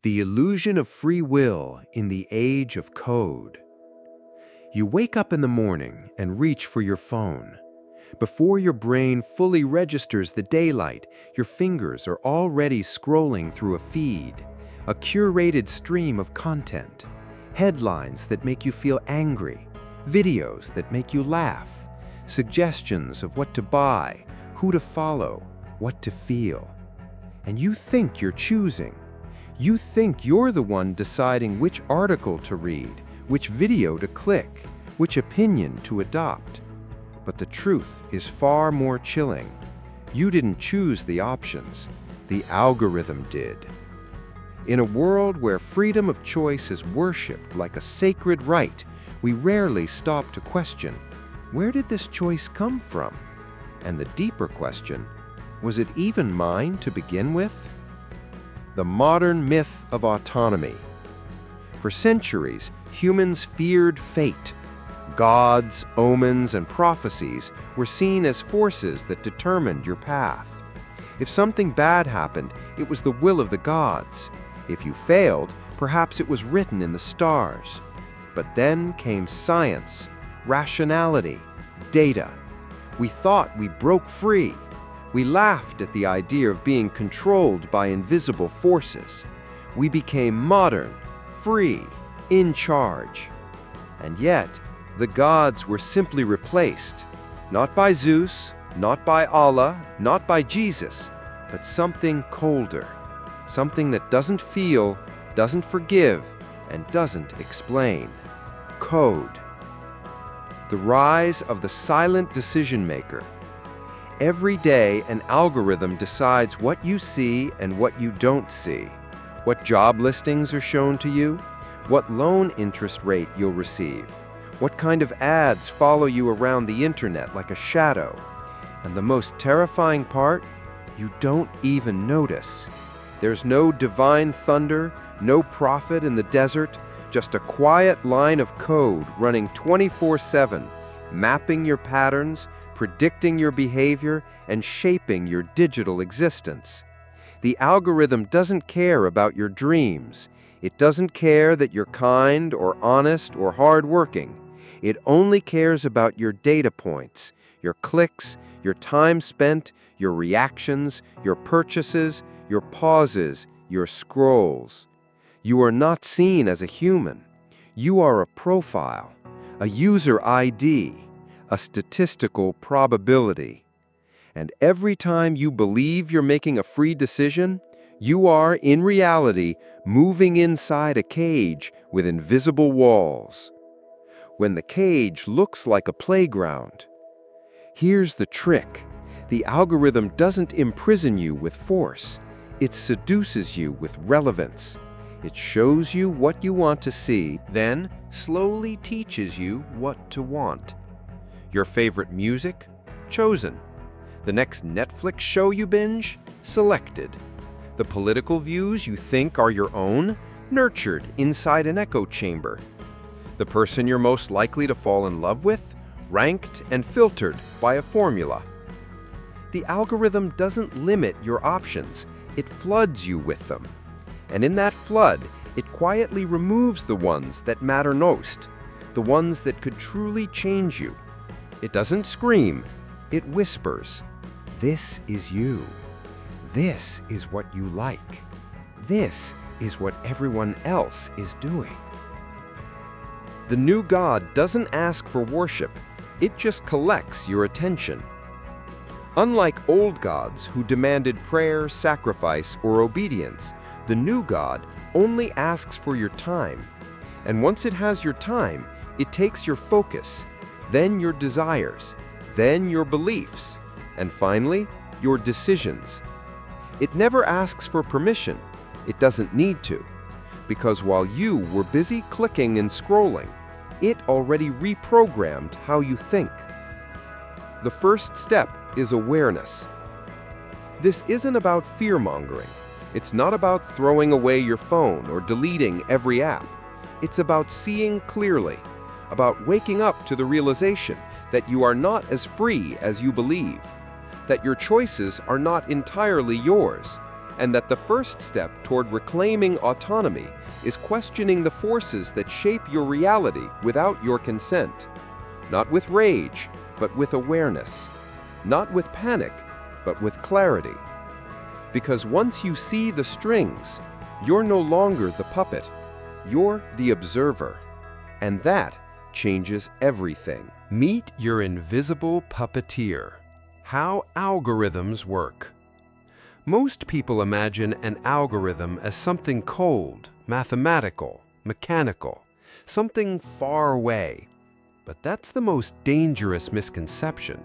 The illusion of free will in the age of code. You wake up in the morning and reach for your phone. Before your brain fully registers the daylight, your fingers are already scrolling through a feed, a curated stream of content. Headlines that make you feel angry, videos that make you laugh, suggestions of what to buy, who to follow, what to feel. And you think you're choosing. You think you're the one deciding which article to read, which video to click, which opinion to adopt. But the truth is far more chilling. You didn't choose the options. The algorithm did. In a world where freedom of choice is worshipped like a sacred right, we rarely stop to question, where did this choice come from? And the deeper question, was it even mine to begin with? The modern myth of autonomy. For centuries, humans feared fate. Gods, omens, and prophecies were seen as forces that determined your path. If something bad happened, it was the will of the gods. If you failed, perhaps it was written in the stars. But then came science, rationality, data. We thought we broke free. We laughed at the idea of being controlled by invisible forces. We became modern, free, in charge. And yet, the gods were simply replaced, not by Zeus, not by Allah, not by Jesus, but something colder, something that doesn't feel, doesn't forgive, and doesn't explain. Code. The rise of the silent decision maker. Every day, an algorithm decides what you see and what you don't see, what job listings are shown to you, what loan interest rate you'll receive, what kind of ads follow you around the internet like a shadow. And the most terrifying part, you don't even notice. There's no divine thunder, no prophet in the desert, just a quiet line of code running 24/7, mapping your patterns, predicting your behavior, and shaping your digital existence. The algorithm doesn't care about your dreams. It doesn't care that you're kind or honest or hardworking. It only cares about your data points, your clicks, your time spent, your reactions, your purchases, your pauses, your scrolls. You are not seen as a human. You are a profile, a user ID, a statistical probability. And every time you believe you're making a free decision, you are, in reality, moving inside a cage with invisible walls. When the cage looks like a playground. Here's the trick. The algorithm doesn't imprison you with force. It seduces you with relevance. It shows you what you want to see, then slowly teaches you what to want. Your favorite music? Chosen. The next Netflix show you binge? Selected. The political views you think are your own? Nurtured inside an echo chamber. The person you're most likely to fall in love with? Ranked and filtered by a formula. The algorithm doesn't limit your options. It floods you with them. And in that flood, it quietly removes the ones that matter most, the ones that could truly change you. It doesn't scream, it whispers. This is you. This is what you like. This is what everyone else is doing. The new God doesn't ask for worship, it just collects your attention. Unlike old gods who demanded prayer, sacrifice, or obedience, the new God only asks for your time. And once it has your time, it takes your focus, then your desires, then your beliefs, and finally, your decisions. It never asks for permission. It doesn't need to. Because while you were busy clicking and scrolling, it already reprogrammed how you think. The first step is awareness. This isn't about fear-mongering. It's not about throwing away your phone or deleting every app. It's about seeing clearly, about waking up to the realization that you are not as free as you believe, that your choices are not entirely yours, and that the first step toward reclaiming autonomy is questioning the forces that shape your reality without your consent. Not with rage, but with awareness. Not with panic, but with clarity. Because once you see the strings, you're no longer the puppet. You're the observer. And that changes everything. Meet your invisible puppeteer. How algorithms work. Most people imagine an algorithm as something cold, mathematical, mechanical, something far away. But that's the most dangerous misconception,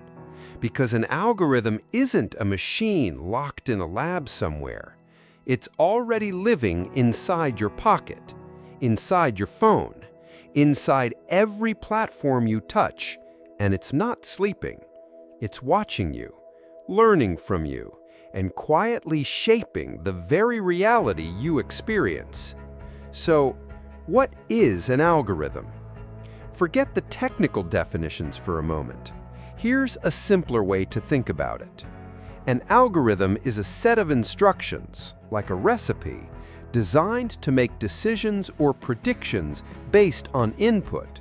because an algorithm isn't a machine locked in a lab somewhere. It's already living inside your pocket, inside your phone, inside every platform you touch, and it's not sleeping. It's watching you, learning from you, and quietly shaping the very reality you experience. So, what is an algorithm? Forget the technical definitions for a moment. Here's a simpler way to think about it. An algorithm is a set of instructions, like a recipe, designed to make decisions or predictions based on input.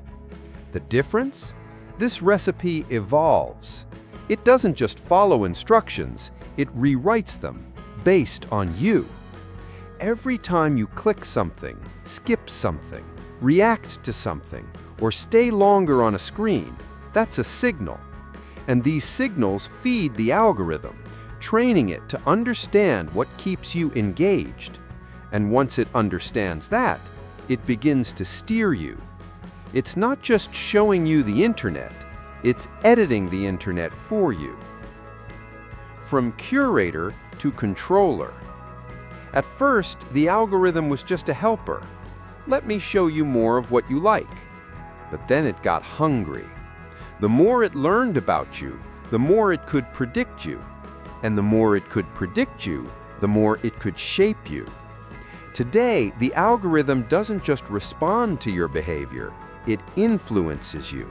The difference? This recipe evolves. It doesn't just follow instructions, it rewrites them based on you. Every time you click something, skip something, react to something, or stay longer on a screen, that's a signal. And these signals feed the algorithm, training it to understand what keeps you engaged. And once it understands that, it begins to steer you. It's not just showing you the internet, it's editing the internet for you. From curator to controller. At first, the algorithm was just a helper. Let me show you more of what you like. But then it got hungry. The more it learned about you, the more it could predict you. And the more it could predict you, the more it could shape you. Today, the algorithm doesn't just respond to your behavior, it influences you.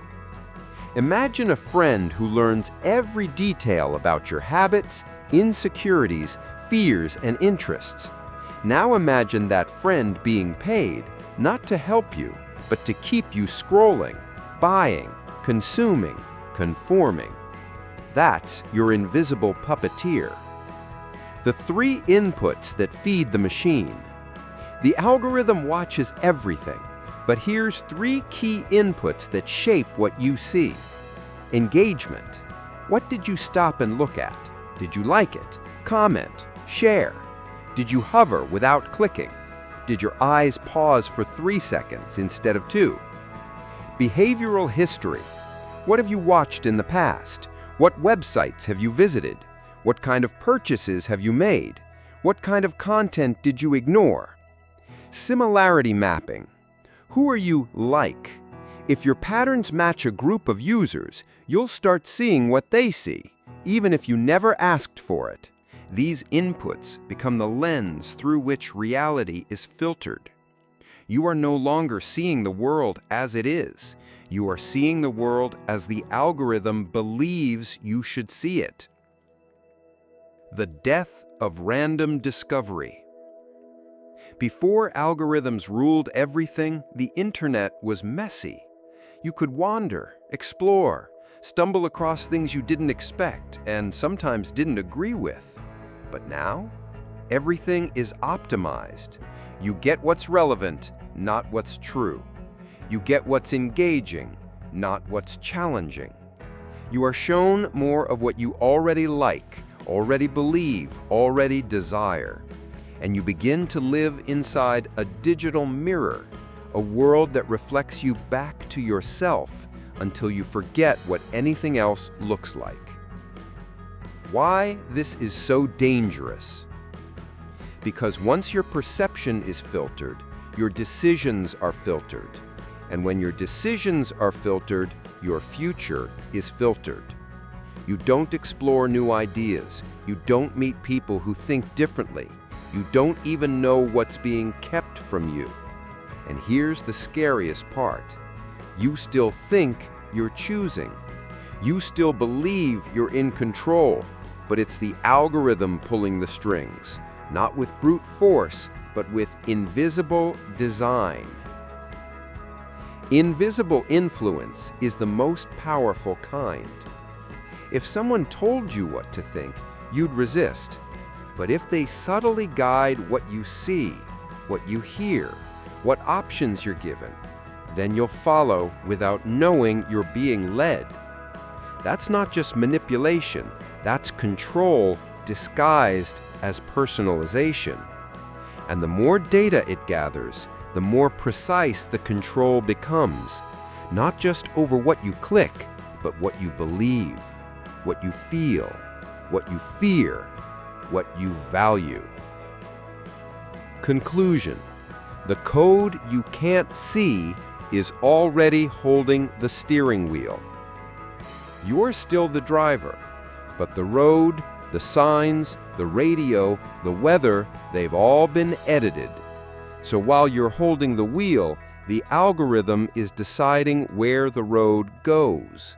Imagine a friend who learns every detail about your habits, insecurities, fears, and interests. Now imagine that friend being paid, not to help you, but to keep you scrolling, buying, consuming, conforming. That's your invisible puppeteer. The three inputs that feed the machine. The algorithm watches everything, but here's three key inputs that shape what you see. Engagement. What did you stop and look at? Did you like it? Comment? Share? Did you hover without clicking? Did your eyes pause for 3 seconds instead of 2? Behavioral history. What have you watched in the past? What websites have you visited? What kind of purchases have you made? What kind of content did you ignore? Similarity mapping. Who are you like? If your patterns match a group of users, you'll start seeing what they see, even if you never asked for it. These inputs become the lens through which reality is filtered. You are no longer seeing the world as it is. You are seeing the world as the algorithm believes you should see it. The death of random discovery. Before algorithms ruled everything, the internet was messy. You could wander, explore, stumble across things you didn't expect and sometimes didn't agree with. But now, everything is optimized. You get what's relevant, not what's true. You get what's engaging, not what's challenging. You are shown more of what you already like, already believe, already desire. And you begin to live inside a digital mirror, a world that reflects you back to yourself until you forget what anything else looks like. Why this is so dangerous? Because once your perception is filtered, your decisions are filtered. And when your decisions are filtered, your future is filtered. You don't explore new ideas. You don't meet people who think differently. You don't even know what's being kept from you. And here's the scariest part. You still think you're choosing. You still believe you're in control, but it's the algorithm pulling the strings, not with brute force, but with invisible design. Invisible influence is the most powerful kind. If someone told you what to think, you'd resist. But if they subtly guide what you see, what you hear, what options you're given, then you'll follow without knowing you're being led. That's not just manipulation, that's control disguised as personalization. And the more data it gathers, the more precise the control becomes, not just over what you click, but what you believe, what you feel, what you fear, what you value. Conclusion: the code you can't see is already holding the steering wheel. You're still the driver, but the road, the signs, the radio, the weather, they've all been edited. So while you're holding the wheel, the algorithm is deciding where the road goes.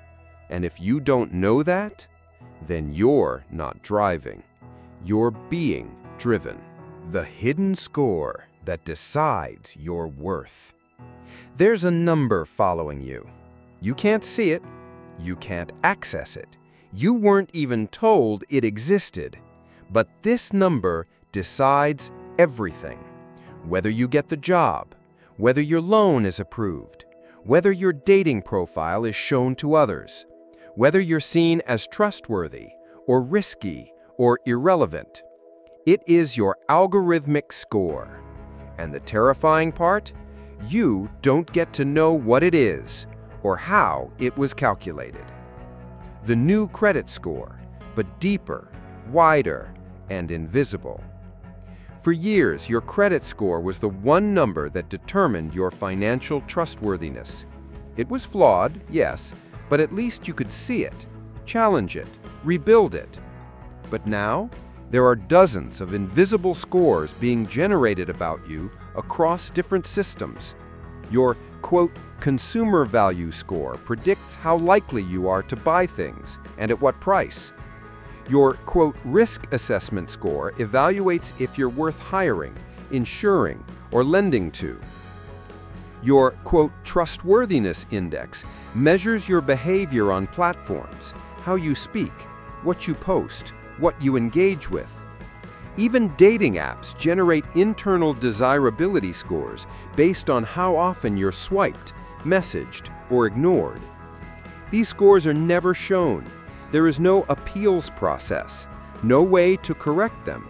And if you don't know that, then you're not driving. You're being driven. The hidden score that decides your worth. There's a number following you. You can't see it. You can't access it. You weren't even told it existed. But this number decides everything. Whether you get the job, whether your loan is approved, whether your dating profile is shown to others, whether you're seen as trustworthy or risky or irrelevant. It is your algorithmic score. And the terrifying part? You don't get to know what it is or how it was calculated. The new credit score, but deeper, wider, and invisible. For years, your credit score was the one number that determined your financial trustworthiness. It was flawed, yes, but at least you could see it, challenge it, rebuild it. But now, there are dozens of invisible scores being generated about you across different systems. Your, quote, consumer value score predicts how likely you are to buy things and at what price. Your, quote, risk assessment score evaluates if you're worth hiring, insuring, or lending to. Your, quote, trustworthiness index measures your behavior on platforms, how you speak, what you post, what you engage with. Even dating apps generate internal desirability scores based on how often you're swiped, messaged, or ignored. These scores are never shown. There is no appeals process, no way to correct them,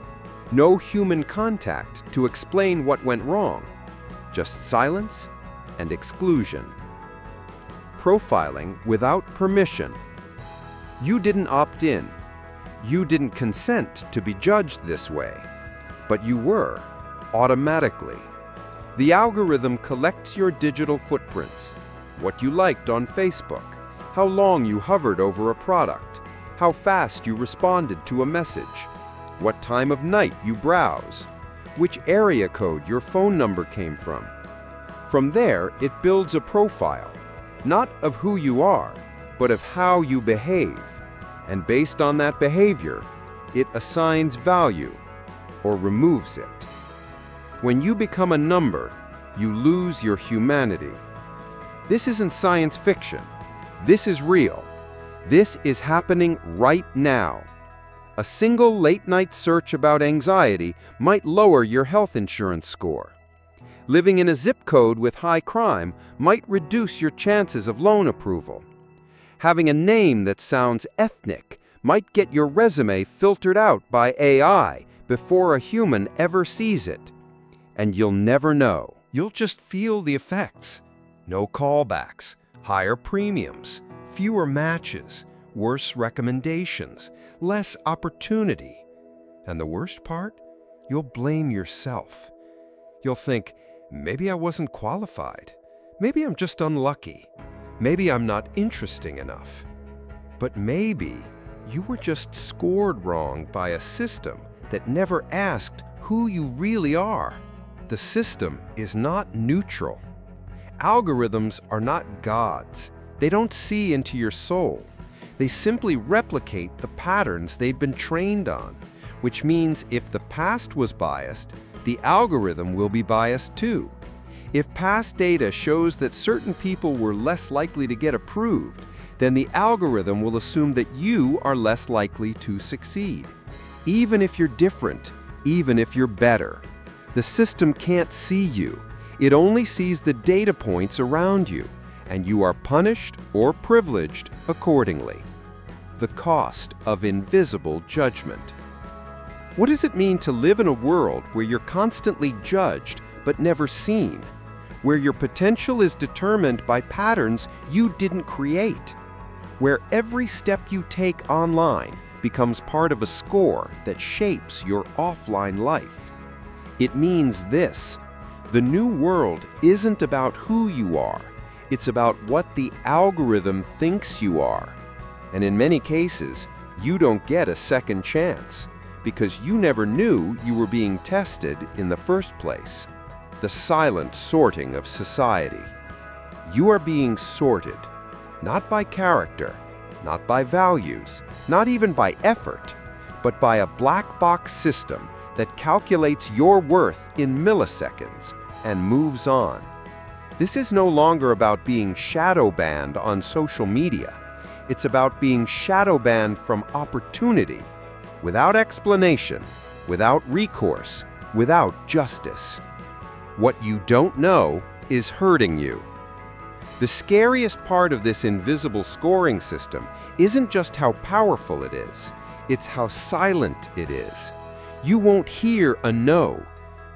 no human contact to explain what went wrong, just silence and exclusion. Profiling without permission. You didn't opt in. You didn't consent to be judged this way, but you were, automatically. The algorithm collects your digital footprints, what you liked on Facebook, how long you hovered over a product, how fast you responded to a message, what time of night you browse, which area code your phone number came from. From there, it builds a profile, not of who you are, but of how you behave. And based on that behavior, it assigns value or removes it. When you become a number, you lose your humanity. This isn't science fiction. This is real. This is happening right now. A single late-night search about anxiety might lower your health insurance score. Living in a zip code with high crime might reduce your chances of loan approval. Having a name that sounds ethnic might get your resume filtered out by AI before a human ever sees it. And you'll never know. You'll just feel the effects. No callbacks, higher premiums, fewer matches, worse recommendations, less opportunity. And the worst part? You'll blame yourself. You'll think, maybe I wasn't qualified. Maybe I'm just unlucky. Maybe I'm not interesting enough. But maybe you were just scored wrong by a system that never asked who you really are. The system is not neutral. Algorithms are not gods. They don't see into your soul. They simply replicate the patterns they've been trained on, which means if the past was biased, the algorithm will be biased too. If past data shows that certain people were less likely to get approved, then the algorithm will assume that you are less likely to succeed. Even if you're different, even if you're better. The system can't see you. It only sees the data points around you, and you are punished or privileged accordingly. The cost of invisible judgment. What does it mean to live in a world where you're constantly judged but never seen? Where your potential is determined by patterns you didn't create? Where every step you take online becomes part of a score that shapes your offline life? It means this: the new world isn't about who you are, it's about what the algorithm thinks you are. And in many cases, you don't get a second chance, because you never knew you were being tested in the first place. The silent sorting of society. You are being sorted, not by character, not by values, not even by effort, but by a black box system that calculates your worth in milliseconds and moves on. This is no longer about being shadow banned on social media. It's about being shadow banned from opportunity, without explanation, without recourse, without justice. What you don't know is hurting you. The scariest part of this invisible scoring system isn't just how powerful it is, it's how silent it is. You won't hear a no.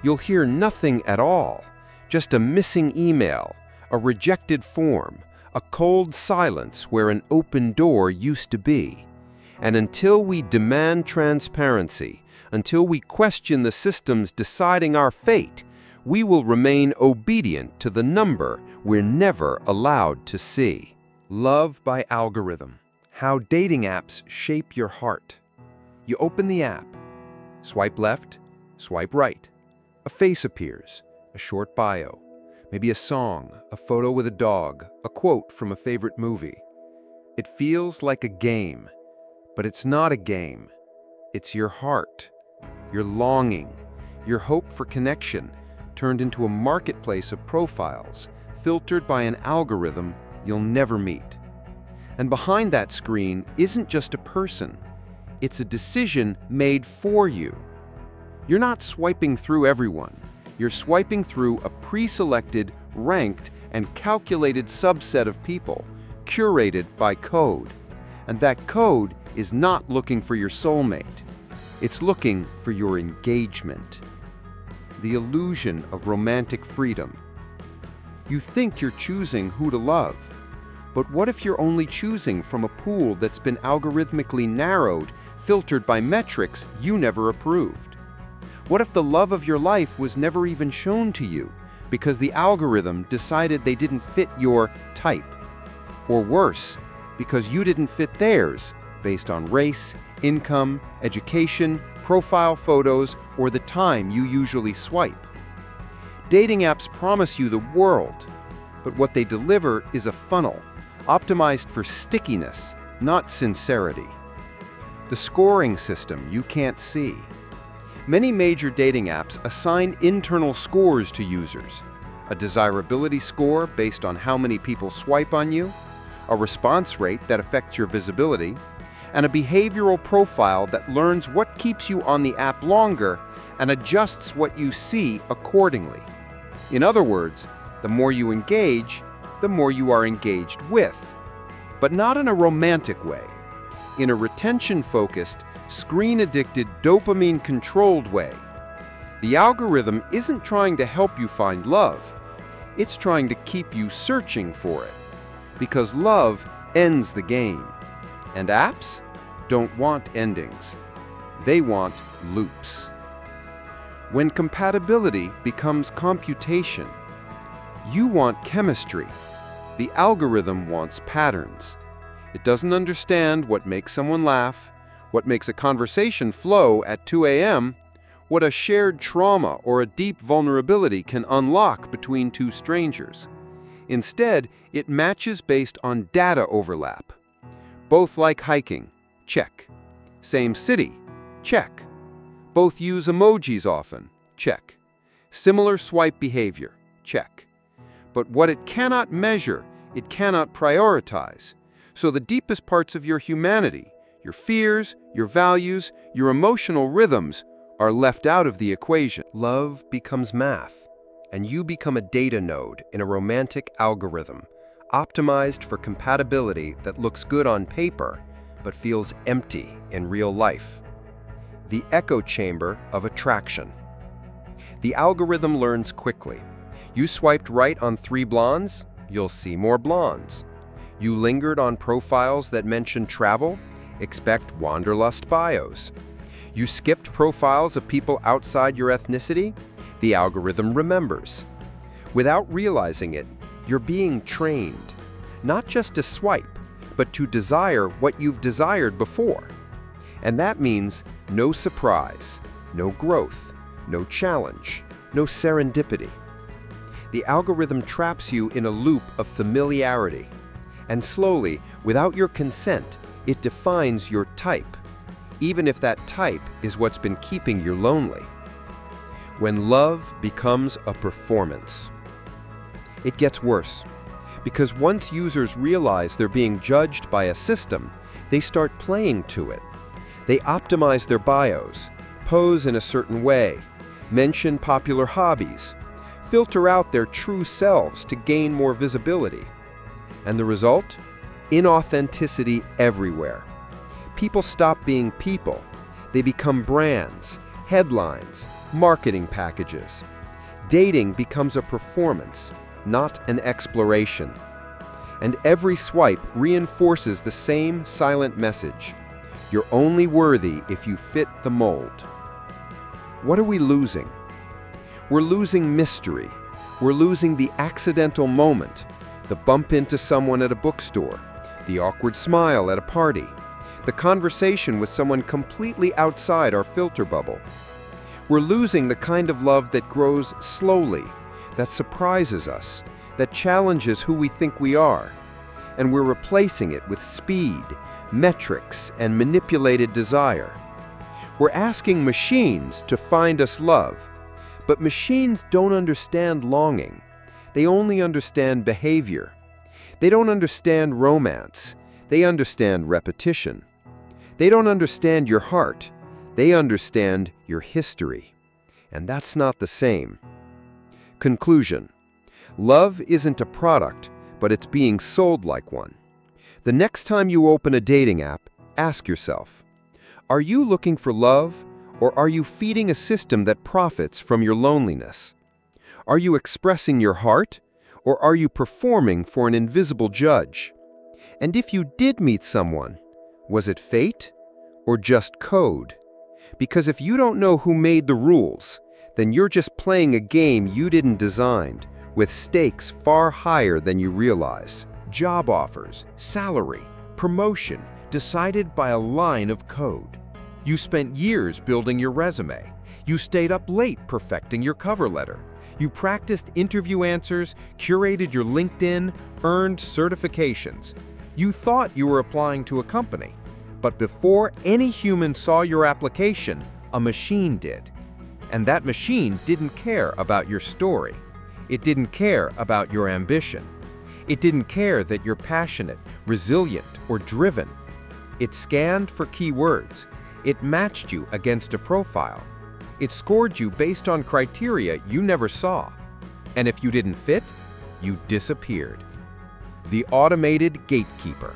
You'll hear nothing at all. Just a missing email, a rejected form, a cold silence where an open door used to be. And until we demand transparency, until we question the systems deciding our fate, we will remain obedient to the number we're never allowed to see. Love by algorithm. How dating apps shape your heart. You open the app. Swipe left, swipe right. A face appears, a short bio, maybe a song, a photo with a dog, a quote from a favorite movie. It feels like a game, but it's not a game. It's your heart, your longing, your hope for connection, turned into a marketplace of profiles, filtered by an algorithm you'll never meet. And behind that screen isn't just a person, it's a decision made for you. You're not swiping through everyone, you're swiping through a pre-selected, ranked, and calculated subset of people, curated by code. And that code is not looking for your soulmate, it's looking for your engagement. The illusion of romantic freedom. You think you're choosing who to love, but what if you're only choosing from a pool that's been algorithmically narrowed, filtered by metrics you never approved? What if the love of your life was never even shown to you because the algorithm decided they didn't fit your type? Or worse, because you didn't fit theirs based on race, income, education, profile photos, or the time you usually swipe. Dating apps promise you the world, but what they deliver is a funnel, optimized for stickiness, not sincerity. The scoring system you can't see. Many major dating apps assign internal scores to users. A desirability score based on how many people swipe on you, a response rate that affects your visibility, and a behavioral profile that learns what keeps you on the app longer and adjusts what you see accordingly. In other words, the more you engage, the more you are engaged with. But not in a romantic way. In a retention-focused, screen-addicted, dopamine-controlled way. The algorithm isn't trying to help you find love. It's trying to keep you searching for it. Because love ends the game. And apps don't want endings. They want loops. When compatibility becomes computation, you want chemistry. The algorithm wants patterns. It doesn't understand what makes someone laugh, what makes a conversation flow at 2 a.m., what a shared trauma or a deep vulnerability can unlock between two strangers. Instead, it matches based on data overlap. Both like hiking, check. Same city, check. Both use emojis often. Check. Similar swipe behavior. Check. But what it cannot measure, it cannot prioritize. So the deepest parts of your humanity, your fears, your values, your emotional rhythms, are left out of the equation. Love becomes math, and you become a data node in a romantic algorithm, optimized for compatibility that looks good on paper, but feels empty in real life. The echo chamber of attraction. The algorithm learns quickly. You swiped right on 3 blondes, you'll see more blondes. You lingered on profiles that mention travel, expect wanderlust bios. You skipped profiles of people outside your ethnicity, the algorithm remembers. Without realizing it, you're being trained, not just to swipe, but to desire what you've desired before. And that means no surprise, no growth, no challenge, no serendipity. The algorithm traps you in a loop of familiarity, and slowly, without your consent, it defines your type, even if that type is what's been keeping you lonely. When love becomes a performance, it gets worse, because once users realize they're being judged by a system, they start playing to it. They optimize their bios, pose in a certain way, mention popular hobbies, filter out their true selves to gain more visibility. And the result? Inauthenticity everywhere. People stop being people. They become brands, headlines, marketing packages. Dating becomes a performance, not an exploration. And every swipe reinforces the same silent message. You're only worthy if you fit the mold. What are we losing? We're losing mystery. We're losing the accidental moment, the bump into someone at a bookstore, the awkward smile at a party, the conversation with someone completely outside our filter bubble. We're losing the kind of love that grows slowly, that surprises us, that challenges who we think we are. And we're replacing it with speed, metrics, and manipulated desire. We're asking machines to find us love, but machines don't understand longing. They only understand behavior. They don't understand romance. They understand repetition. They don't understand your heart. They understand your history. And that's not the same. Conclusion. Love isn't a product, but it's being sold like one. The next time you open a dating app, ask yourself, are you looking for love, or are you feeding a system that profits from your loneliness? Are you expressing your heart, or are you performing for an invisible judge? And if you did meet someone, was it fate or just code? Because if you don't know who made the rules, then you're just playing a game you didn't design, with stakes far higher than you realize. Job offers, salary, promotion, decided by a line of code. You spent years building your resume. You stayed up late perfecting your cover letter. You practiced interview answers, curated your LinkedIn, earned certifications. You thought you were applying to a company. But before any human saw your application, a machine did. And that machine didn't care about your story. It didn't care about your ambition. It didn't care that you're passionate, resilient, or driven. It scanned for keywords. It matched you against a profile. It scored you based on criteria you never saw. And if you didn't fit, you disappeared. The automated gatekeeper.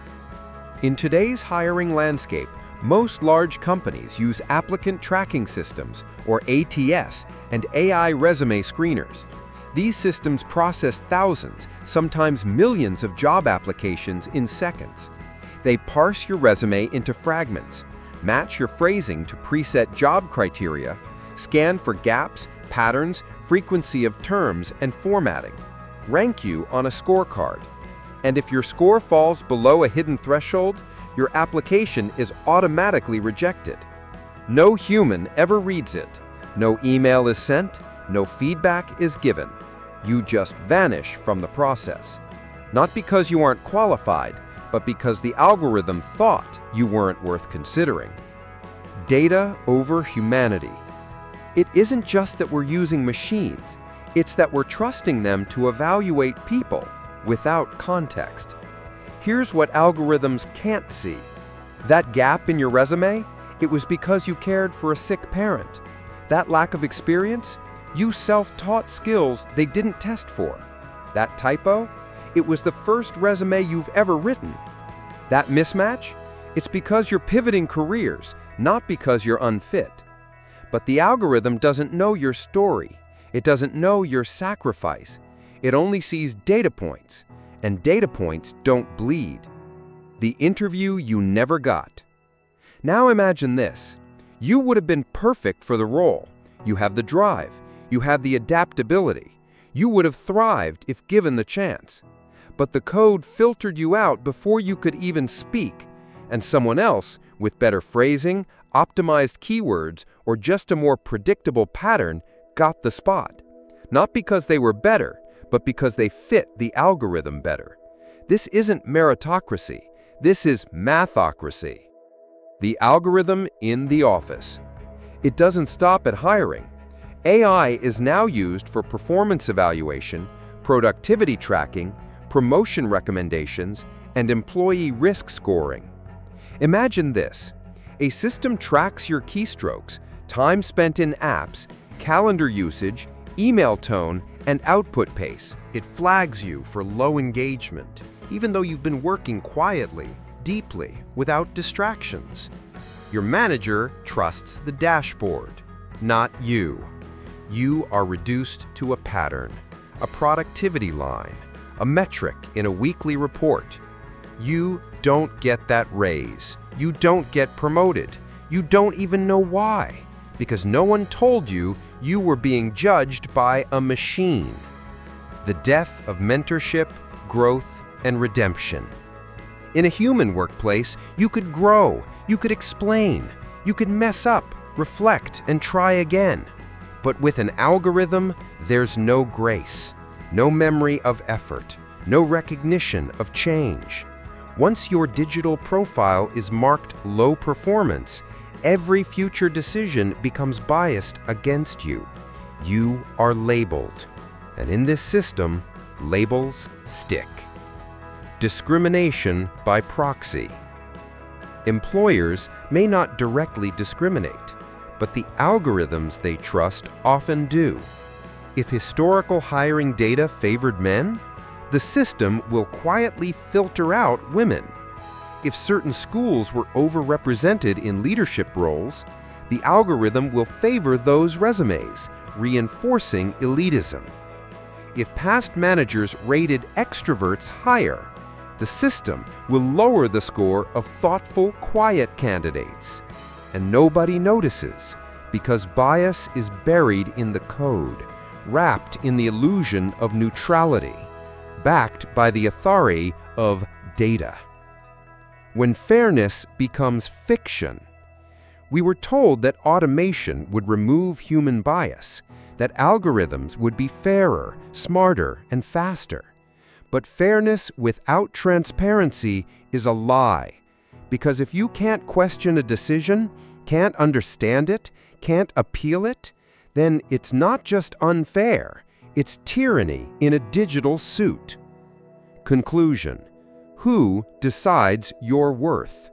In today's hiring landscape, most large companies use applicant tracking systems, or ATS, and AI resume screeners. These systems process thousands, sometimes millions of job applications in seconds. They parse your resume into fragments, match your phrasing to preset job criteria, scan for gaps, patterns, frequency of terms, and formatting, rank you on a scorecard. And if your score falls below a hidden threshold, your application is automatically rejected. No human ever reads it. No email is sent. No feedback is given. You just vanish from the process. Not because you aren't qualified, but because the algorithm thought you weren't worth considering. Data over humanity. It isn't just that we're using machines, it's that we're trusting them to evaluate people without context. Here's what algorithms can't see. That gap in your resume, it was because you cared for a sick parent. That lack of experience, you self-taught skills they didn't test for. That typo, it was the first resume you've ever written. That mismatch, it's because you're pivoting careers, not because you're unfit. But the algorithm doesn't know your story. It doesn't know your sacrifice. It only sees data points, and data points don't bleed. The interview you never got. Now imagine this. You would have been perfect for the role. You have the drive. You have the adaptability. You would have thrived if given the chance. But the code filtered you out before you could even speak, and someone else, with better phrasing, optimized keywords, or just a more predictable pattern, got the spot. Not because they were better, but because they fit the algorithm better. This isn't meritocracy. This is mathocracy. The algorithm in the office. It doesn't stop at hiring. AI is now used for performance evaluation, productivity tracking, promotion recommendations, and employee risk scoring. Imagine this. A system tracks your keystrokes, time spent in apps, calendar usage, email tone, and output pace. It flags you for low engagement, even though you've been working quietly, deeply, without distractions. Your manager trusts the dashboard, not you. You are reduced to a pattern, a productivity line, a metric in a weekly report. You don't get that raise. You don't get promoted. You don't even know why, because no one told you you were being judged by a machine. The death of mentorship, growth, and redemption. In a human workplace, you could grow, you could explain, you could mess up, reflect, and try again. But with an algorithm, there's no grace, no memory of effort, no recognition of change. Once your digital profile is marked low performance, every future decision becomes biased against you. You are labeled. And in this system, labels stick. Discrimination by proxy. Employers may not directly discriminate, but the algorithms they trust often do. If historical hiring data favored men, the system will quietly filter out women. If certain schools were overrepresented in leadership roles, the algorithm will favor those resumes, reinforcing elitism. If past managers rated extroverts higher, the system will lower the score of thoughtful, quiet candidates. And nobody notices, because bias is buried in the code, wrapped in the illusion of neutrality, backed by the authority of data. When fairness becomes fiction, we were told that automation would remove human bias, that algorithms would be fairer, smarter, and faster. But fairness without transparency is a lie, because if you can't question a decision, can't understand it, can't appeal it, then it's not just unfair, it's tyranny in a digital suit. Conclusion: who decides your worth?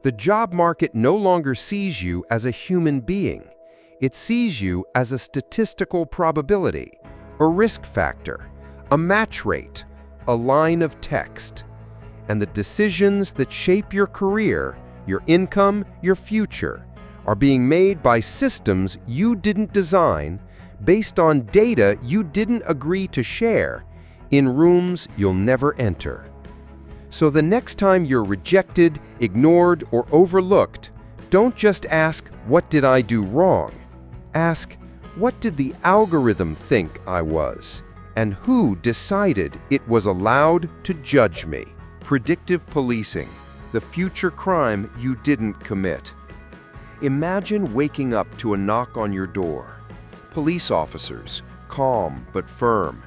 The job market no longer sees you as a human being. It sees you as a statistical probability, a risk factor, a match rate, a line of text. And the decisions that shape your career, your income, your future, are being made by systems you didn't design, based on data you didn't agree to share, in rooms you'll never enter. So the next time you're rejected, ignored, or overlooked, don't just ask, "What did I do wrong?" Ask, "What did the algorithm think I was? And who decided it was allowed to judge me?" Predictive policing, the future crime you didn't commit. Imagine waking up to a knock on your door. Police officers, calm but firm.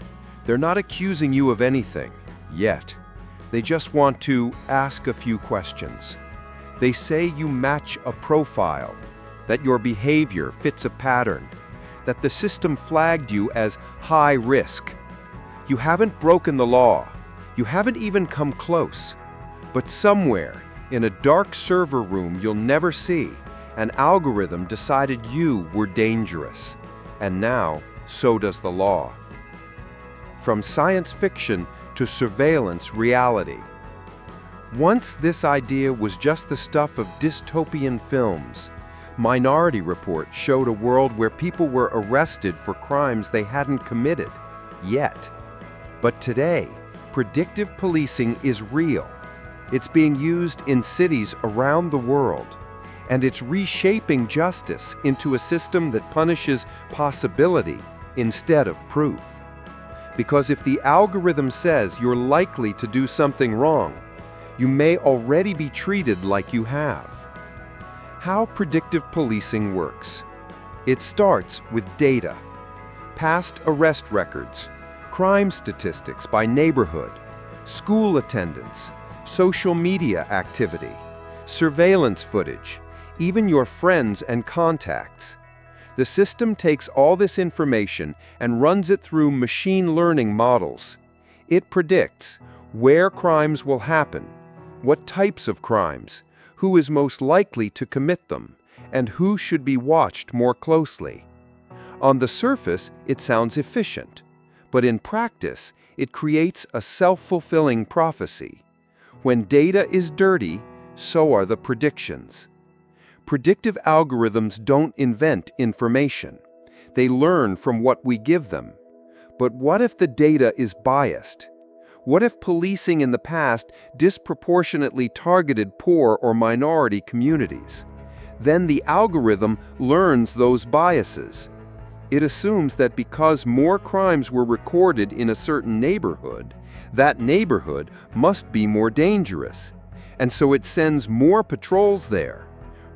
They're not accusing you of anything, yet. They just want to ask a few questions. They say you match a profile, that your behavior fits a pattern, that the system flagged you as high risk. You haven't broken the law. You haven't even come close. But somewhere, in a dark server room you'll never see, an algorithm decided you were dangerous. And now, so does the law. From science fiction to surveillance reality. Once this idea was just the stuff of dystopian films. Minority Report showed a world where people were arrested for crimes they hadn't committed yet. But today, predictive policing is real. It's being used in cities around the world, and it's reshaping justice into a system that punishes possibility instead of proof. Because if the algorithm says you're likely to do something wrong, you may already be treated like you have. How predictive policing works. It starts with data. Past arrest records, crime statistics by neighborhood, school attendance, social media activity, surveillance footage, even your friends and contacts. The system takes all this information and runs it through machine learning models. It predicts where crimes will happen, what types of crimes, who is most likely to commit them, and who should be watched more closely. On the surface, it sounds efficient, but in practice, it creates a self-fulfilling prophecy. When data is dirty, so are the predictions. Predictive algorithms don't invent information. They learn from what we give them. But what if the data is biased? What if policing in the past disproportionately targeted poor or minority communities? Then the algorithm learns those biases. It assumes that because more crimes were recorded in a certain neighborhood, that neighborhood must be more dangerous. And so it sends more patrols there.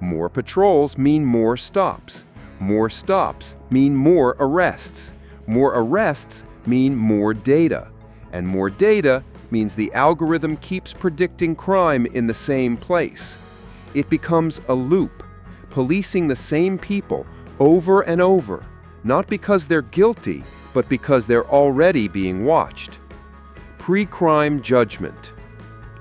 More patrols mean more stops. More stops mean more arrests. More arrests mean more data. And more data means the algorithm keeps predicting crime in the same place. It becomes a loop, policing the same people over and over, not because they're guilty, but because they're already being watched. Pre-crime judgment.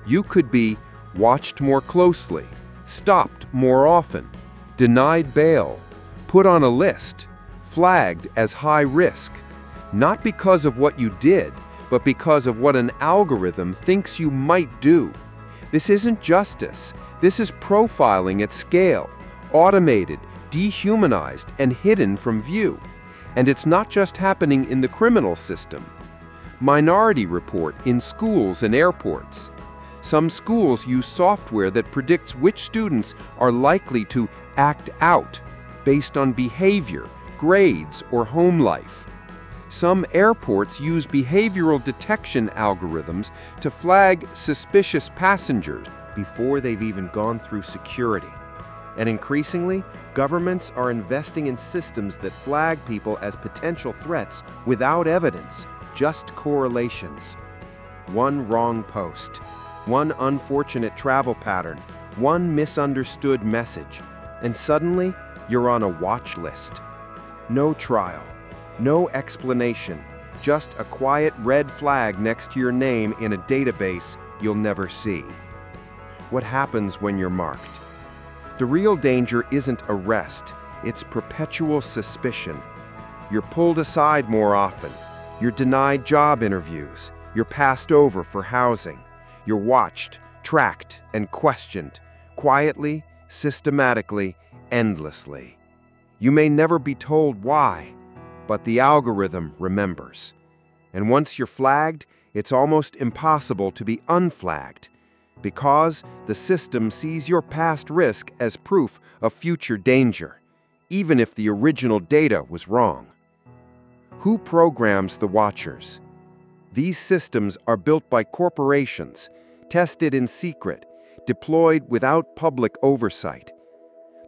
You could be watched more closely, stopped more often, denied bail, put on a list, flagged as high risk, not because of what you did, but because of what an algorithm thinks you might do. This isn't justice. This is profiling at scale, automated, dehumanized, and hidden from view. And it's not just happening in the criminal system. Minority Report in schools and airports. Some schools use software that predicts which students are likely to act out based on behavior, grades, or home life. Some airports use behavioral detection algorithms to flag suspicious passengers before they've even gone through security. And increasingly, governments are investing in systems that flag people as potential threats without evidence, just correlations. One wrong post, one unfortunate travel pattern, one misunderstood message, and suddenly you're on a watch list. No trial, no explanation, just a quiet red flag next to your name in a database you'll never see. What happens when you're marked? The real danger isn't arrest, it's perpetual suspicion. You're pulled aside more often. You're denied job interviews. You're passed over for housing. You're watched, tracked, and questioned, quietly, systematically, endlessly. You may never be told why, but the algorithm remembers. And once you're flagged, it's almost impossible to be unflagged, because the system sees your past risk as proof of future danger, even if the original data was wrong. Who programs the watchers? These systems are built by corporations, tested in secret, deployed without public oversight.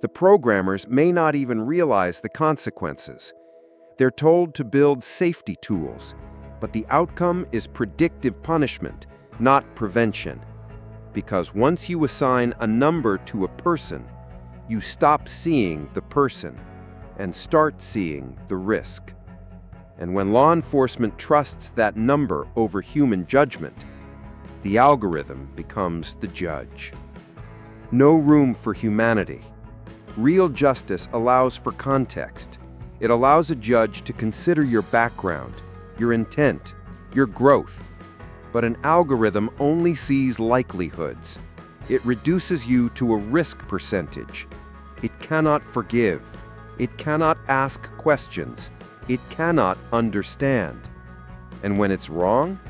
The programmers may not even realize the consequences. They're told to build safety tools, but the outcome is predictive punishment, not prevention. Because once you assign a number to a person, you stop seeing the person and start seeing the risk. And when law enforcement trusts that number over human judgment, the algorithm becomes the judge. No room for humanity. Real justice allows for context. It allows a judge to consider your background, your intent, your growth. But an algorithm only sees likelihoods. It reduces you to a risk percentage. It cannot forgive. It cannot ask questions. It cannot understand. And when it's wrong,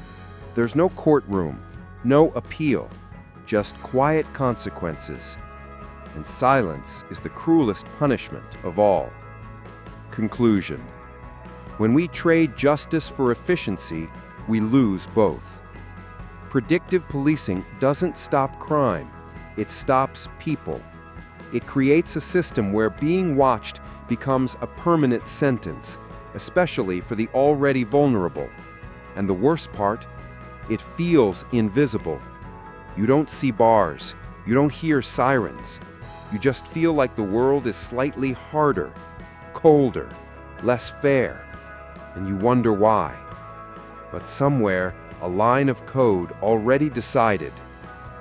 there's no courtroom, no appeal, just quiet consequences. And silence is the cruelest punishment of all. Conclusion. When we trade justice for efficiency, we lose both. Predictive policing doesn't stop crime. It stops people. It creates a system where being watched becomes a permanent sentence, especially for the already vulnerable. And the worst part, it feels invisible. You don't see bars. You don't hear sirens. You just feel like the world is slightly harder, colder, less fair, and you wonder why. But somewhere, a line of code already decided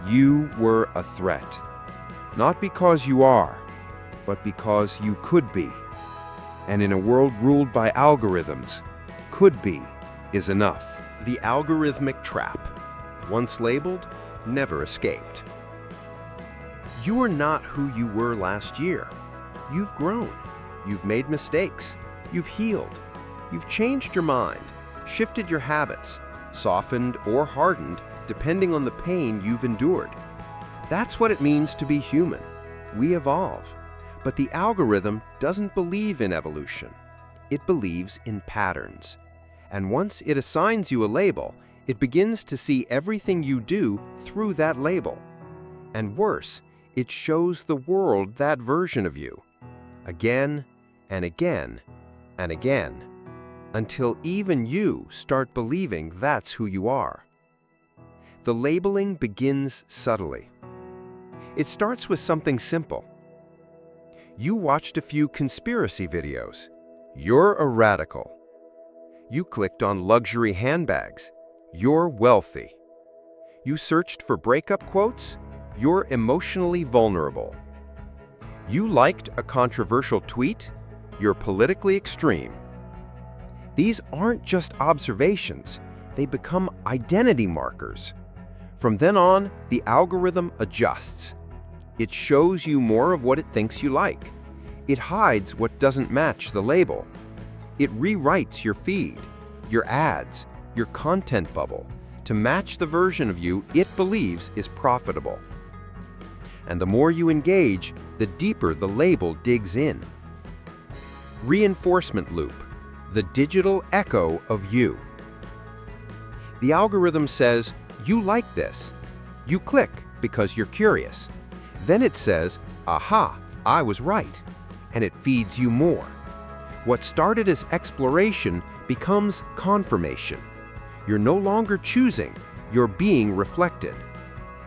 you were a threat. Not because you are, but because you could be. And in a world ruled by algorithms, could be is enough. The algorithmic trap, once labeled, never escaped. You are not who you were last year. You've grown. You've made mistakes. You've healed. You've changed your mind, shifted your habits, softened or hardened depending on the pain you've endured. That's what it means to be human. We evolve. But the algorithm doesn't believe in evolution. It believes in patterns. And once it assigns you a label, it begins to see everything you do through that label. And worse, it shows the world that version of you, again and again and again, until even you start believing that's who you are. The labeling begins subtly. It starts with something simple. You watched a few conspiracy videos. You're a radical. You clicked on luxury handbags. You're wealthy. You searched for breakup quotes. You're emotionally vulnerable. You liked a controversial tweet. You're politically extreme. These aren't just observations. They become identity markers. From then on, the algorithm adjusts. It shows you more of what it thinks you like. It hides what doesn't match the label. It rewrites your feed, your ads, your content bubble to match the version of you it believes is profitable. And the more you engage, the deeper the label digs in. Reinforcement loop, the digital echo of you. The algorithm says, you like this. You click because you're curious. Then it says, aha, I was right. And it feeds you more. What started as exploration becomes confirmation. You're no longer choosing, you're being reflected.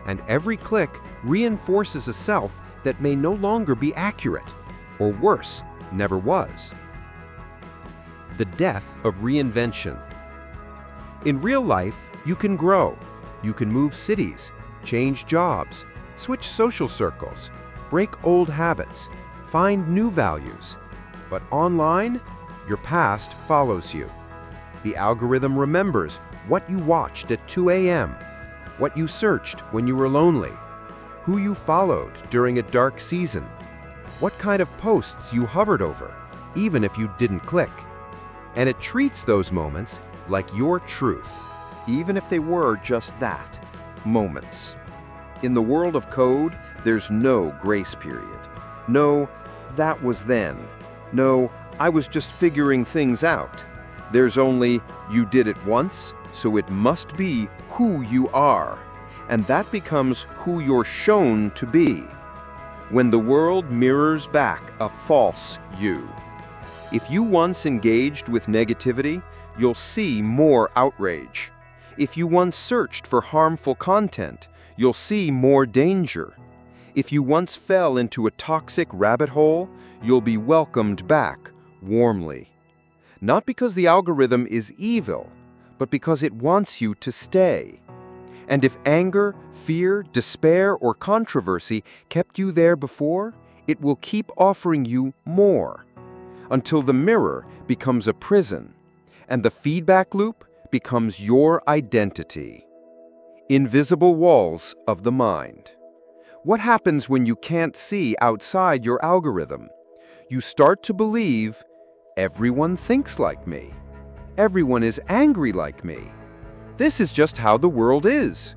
And every click reinforces a self that may no longer be accurate, or worse, never was. The death of reinvention. In real life, you can grow. You can move cities, change jobs, switch social circles, break old habits, find new values. But online, your past follows you. The algorithm remembers what you watched at 2 a.m., what you searched when you were lonely, who you followed during a dark season, what kind of posts you hovered over, even if you didn't click. And it treats those moments like your truth, even if they were just that, moments. In the world of code, there's no grace period. No, that was then. No, I was just figuring things out. There's only, you did it once, so it must be who you are. And that becomes who you're shown to be. When the world mirrors back a false you. If you once engaged with negativity, you'll see more outrage. If you once searched for harmful content, you'll see more danger. If you once fell into a toxic rabbit hole, you'll be welcomed back warmly. Not because the algorithm is evil, but because it wants you to stay. And if anger, fear, despair, or controversy kept you there before, it will keep offering you more, until the mirror becomes a prison, and the feedback loop becomes your identity. Invisible walls of the mind. What happens when you can't see outside your algorithm? You start to believe, everyone thinks like me. Everyone is angry like me. This is just how the world is.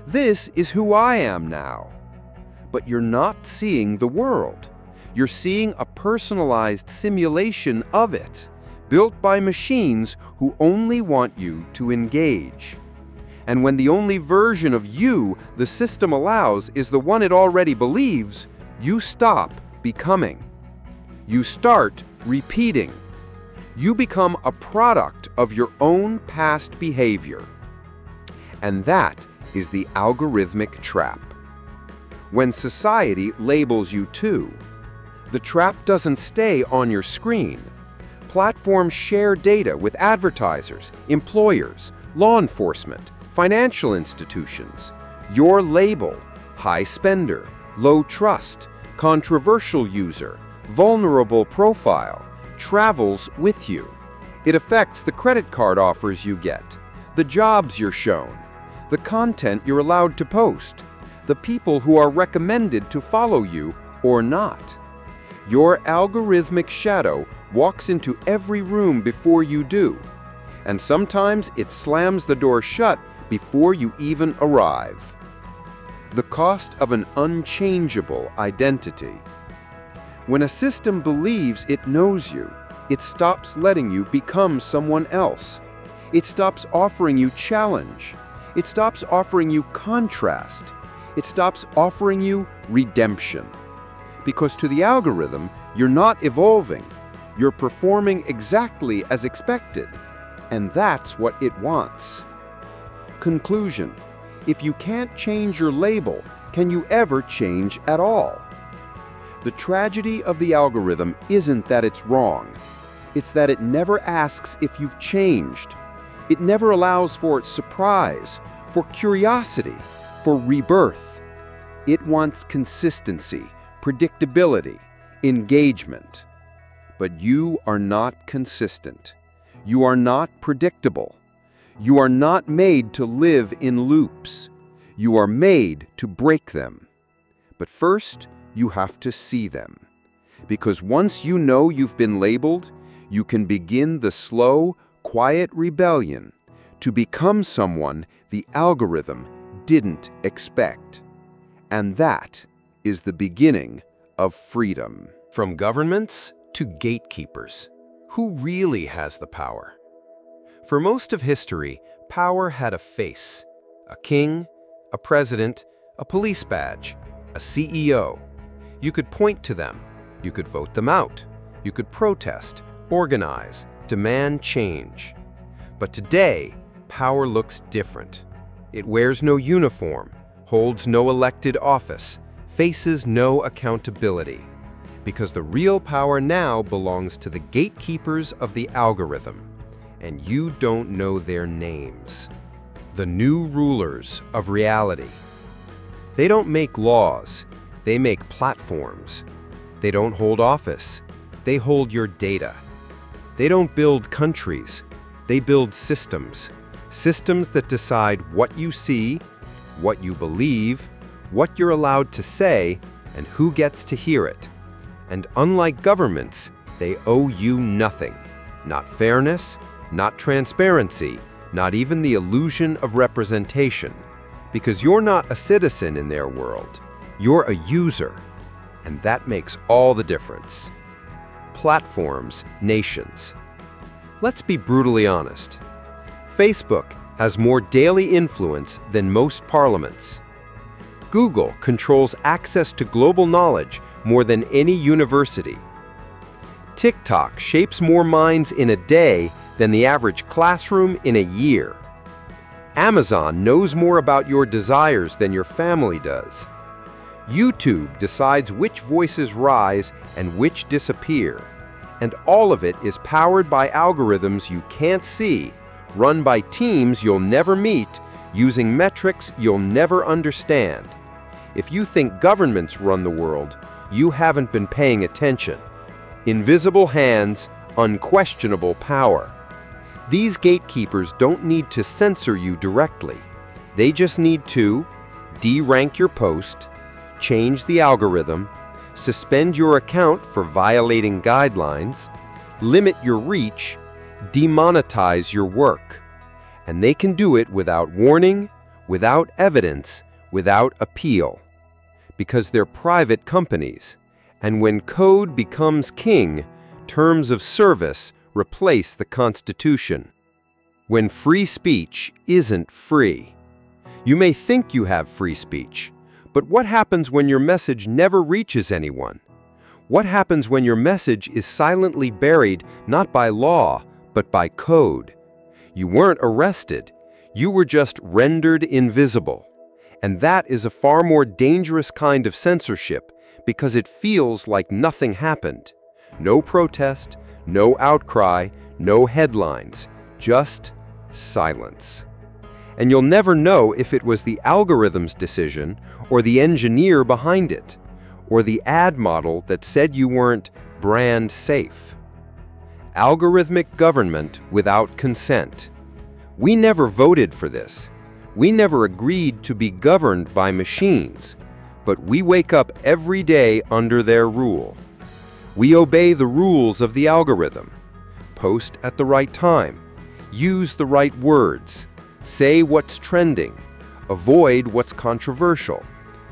This is who I am now. But you're not seeing the world. You're seeing a personalized simulation of it, built by machines who only want you to engage. And when the only version of you the system allows is the one it already believes, you stop becoming. You start repeating. You become a product of your own past behavior. And that is the algorithmic trap. When society labels you too, the trap doesn't stay on your screen. Platforms share data with advertisers, employers, law enforcement, financial institutions. Your label, high spender, low trust, controversial user, vulnerable profile, travels with you. It affects the credit card offers you get, the jobs you're shown, the content you're allowed to post, the people who are recommended to follow you or not. Your algorithmic shadow walks into every room before you do, and sometimes it slams the door shut before you even arrive. The cost of an unchangeable identity. When a system believes it knows you, it stops letting you become someone else. It stops offering you challenge. It stops offering you contrast. It stops offering you redemption. Because to the algorithm, you're not evolving. You're performing exactly as expected. And that's what it wants. Conclusion: if you can't change your label, can you ever change at all? The tragedy of the algorithm isn't that it's wrong. It's that it never asks if you've changed. It never allows for surprise, for curiosity, for rebirth. It wants consistency, predictability, engagement. But you are not consistent. You are not predictable. You are not made to live in loops. You are made to break them. But first, you have to see them. Because once you know you've been labeled, you can begin the slow, quiet rebellion to become someone the algorithm didn't expect. And that is the beginning of freedom. From governments to gatekeepers, who really has the power? For most of history, power had a face: a king, a president, a police badge, a CEO. You could point to them, you could vote them out, you could protest, organize, demand change. But today, power looks different. It wears no uniform, holds no elected office, faces no accountability. Because the real power now belongs to the gatekeepers of the algorithm, and you don't know their names. The new rulers of reality. They don't make laws, they make platforms. They don't hold office, they hold your data. They don't build countries, they build systems. Systems that decide what you see, what you believe, what you're allowed to say, and who gets to hear it. And unlike governments, they owe you nothing. Not fairness, not transparency, not even the illusion of representation. Because you're not a citizen in their world. You're a user. And that makes all the difference. Platforms, nations. Let's be brutally honest. Facebook has more daily influence than most parliaments. Google controls access to global knowledge more than any university. TikTok shapes more minds in a day than the average classroom in a year. Amazon knows more about your desires than your family does. YouTube decides which voices rise and which disappear. And all of it is powered by algorithms you can't see, run by teams you'll never meet, using metrics you'll never understand. If you think governments run the world, you haven't been paying attention. Invisible hands, unquestionable power. These gatekeepers don't need to censor you directly. They just need to de-rank your post, change the algorithm, suspend your account for violating guidelines, limit your reach, demonetize your work. And they can do it without warning, without evidence, without appeal. Because they're private companies. And when code becomes king, terms of service replace the Constitution. When free speech isn't free. You may think you have free speech, but what happens when your message never reaches anyone? What happens when your message is silently buried not by law, but by code? You weren't arrested, you were just rendered invisible. And that is a far more dangerous kind of censorship because it feels like nothing happened. No protest, no outcry, no headlines, just silence. And you'll never know if it was the algorithm's decision or the engineer behind it, or the ad model that said you weren't brand safe. Algorithmic government without consent. We never voted for this. We never agreed to be governed by machines, but we wake up every day under their rule. We obey the rules of the algorithm. Post at the right time. Use the right words. Say what's trending. Avoid what's controversial.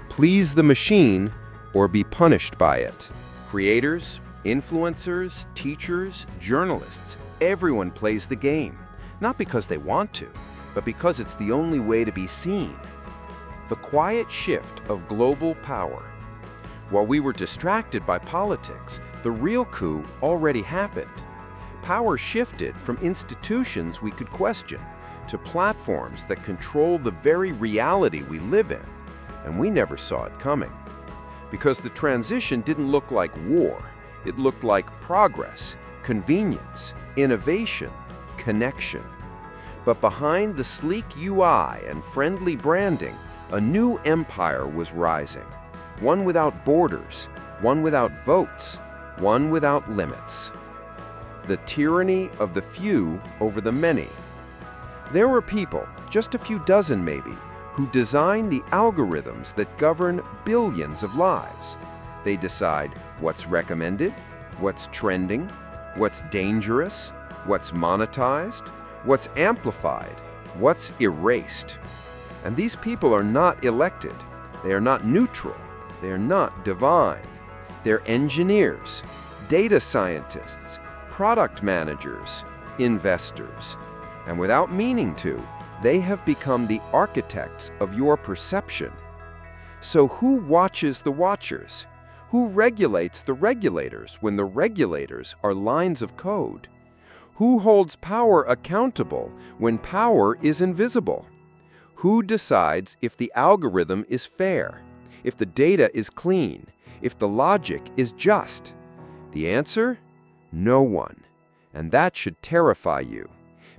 Please the machine or be punished by it. Creators, influencers, teachers, journalists, everyone plays the game. Not because they want to, but because it's the only way to be seen. The quiet shift of global power. While we were distracted by politics, the real coup already happened. Power shifted from institutions we could question to platforms that control the very reality we live in, and we never saw it coming. Because the transition didn't look like war, it looked like progress, convenience, innovation, connection. But behind the sleek UI and friendly branding, a new empire was rising. One without borders, one without votes, one without limits. The tyranny of the few over the many. There were people, just a few dozen maybe, who design the algorithms that govern billions of lives. They decide what's recommended, what's trending, what's dangerous, what's monetized, what's amplified, what's erased. And these people are not elected. They are not neutral. They are not divine. They're engineers, data scientists, product managers, investors. And without meaning to, they have become the architects of your perception. So who watches the watchers? Who regulates the regulators when the regulators are lines of code? Who holds power accountable when power is invisible? Who decides if the algorithm is fair, if the data is clean, if the logic is just? The answer? No one. And that should terrify you.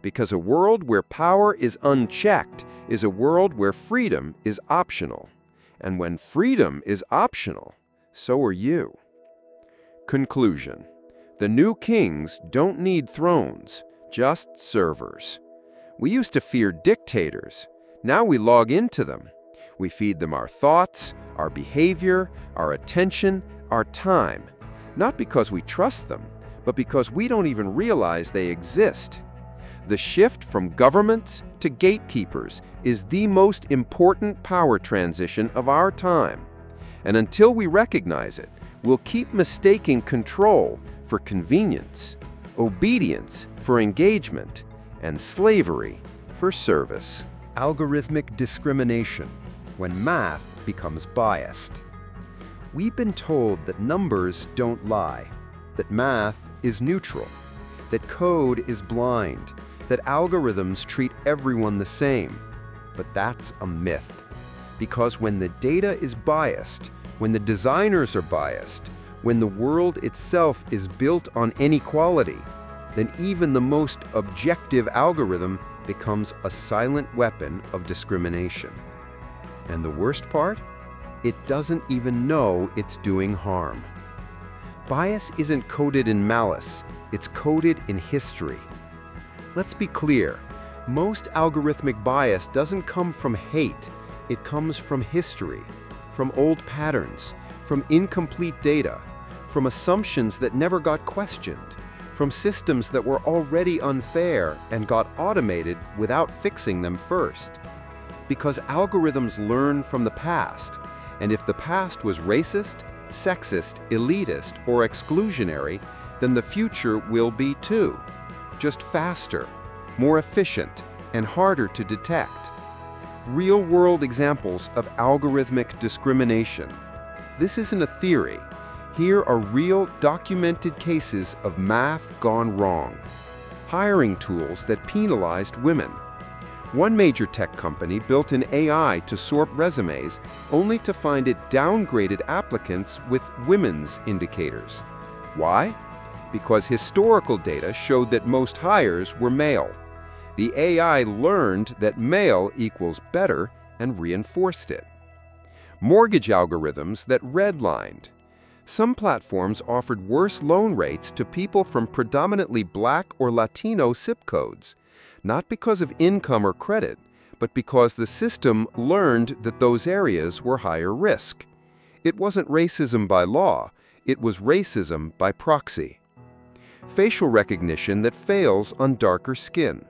Because a world where power is unchecked is a world where freedom is optional. And when freedom is optional, so are you. Conclusion. The new kings don't need thrones, just servers. We used to fear dictators. Now we log into them. We feed them our thoughts, our behavior, our attention, our time. Not because we trust them, but because we don't even realize they exist. The shift from governments to gatekeepers is the most important power transition of our time. And until we recognize it, we'll keep mistaking control for convenience, obedience for engagement, and slavery for service. Algorithmic discrimination, when math becomes biased. We've been told that numbers don't lie, that math is neutral, that code is blind, that algorithms treat everyone the same. But that's a myth. Because when the data is biased, when the designers are biased, when the world itself is built on inequality, then even the most objective algorithm becomes a silent weapon of discrimination. And the worst part? It doesn't even know it's doing harm. Bias isn't coded in malice, it's coded in history. Let's be clear, most algorithmic bias doesn't come from hate, it comes from history, from old patterns, from incomplete data, from assumptions that never got questioned, from systems that were already unfair and got automated without fixing them first. Because algorithms learn from the past, and if the past was racist, sexist, elitist, or exclusionary, then the future will be too. Just faster, more efficient, and harder to detect. Real-world examples of algorithmic discrimination. This isn't a theory. Here are real, documented cases of math gone wrong. Hiring tools that penalized women. One major tech company built an AI to sort resumes only to find it downgraded applicants with women's indicators. Why? Because historical data showed that most hires were male. The AI learned that male equals better and reinforced it. Mortgage algorithms that redlined. Some platforms offered worse loan rates to people from predominantly Black or Latino zip codes, not because of income or credit, but because the system learned that those areas were higher risk. It wasn't racism by law, it was racism by proxy. Facial recognition that fails on darker skin.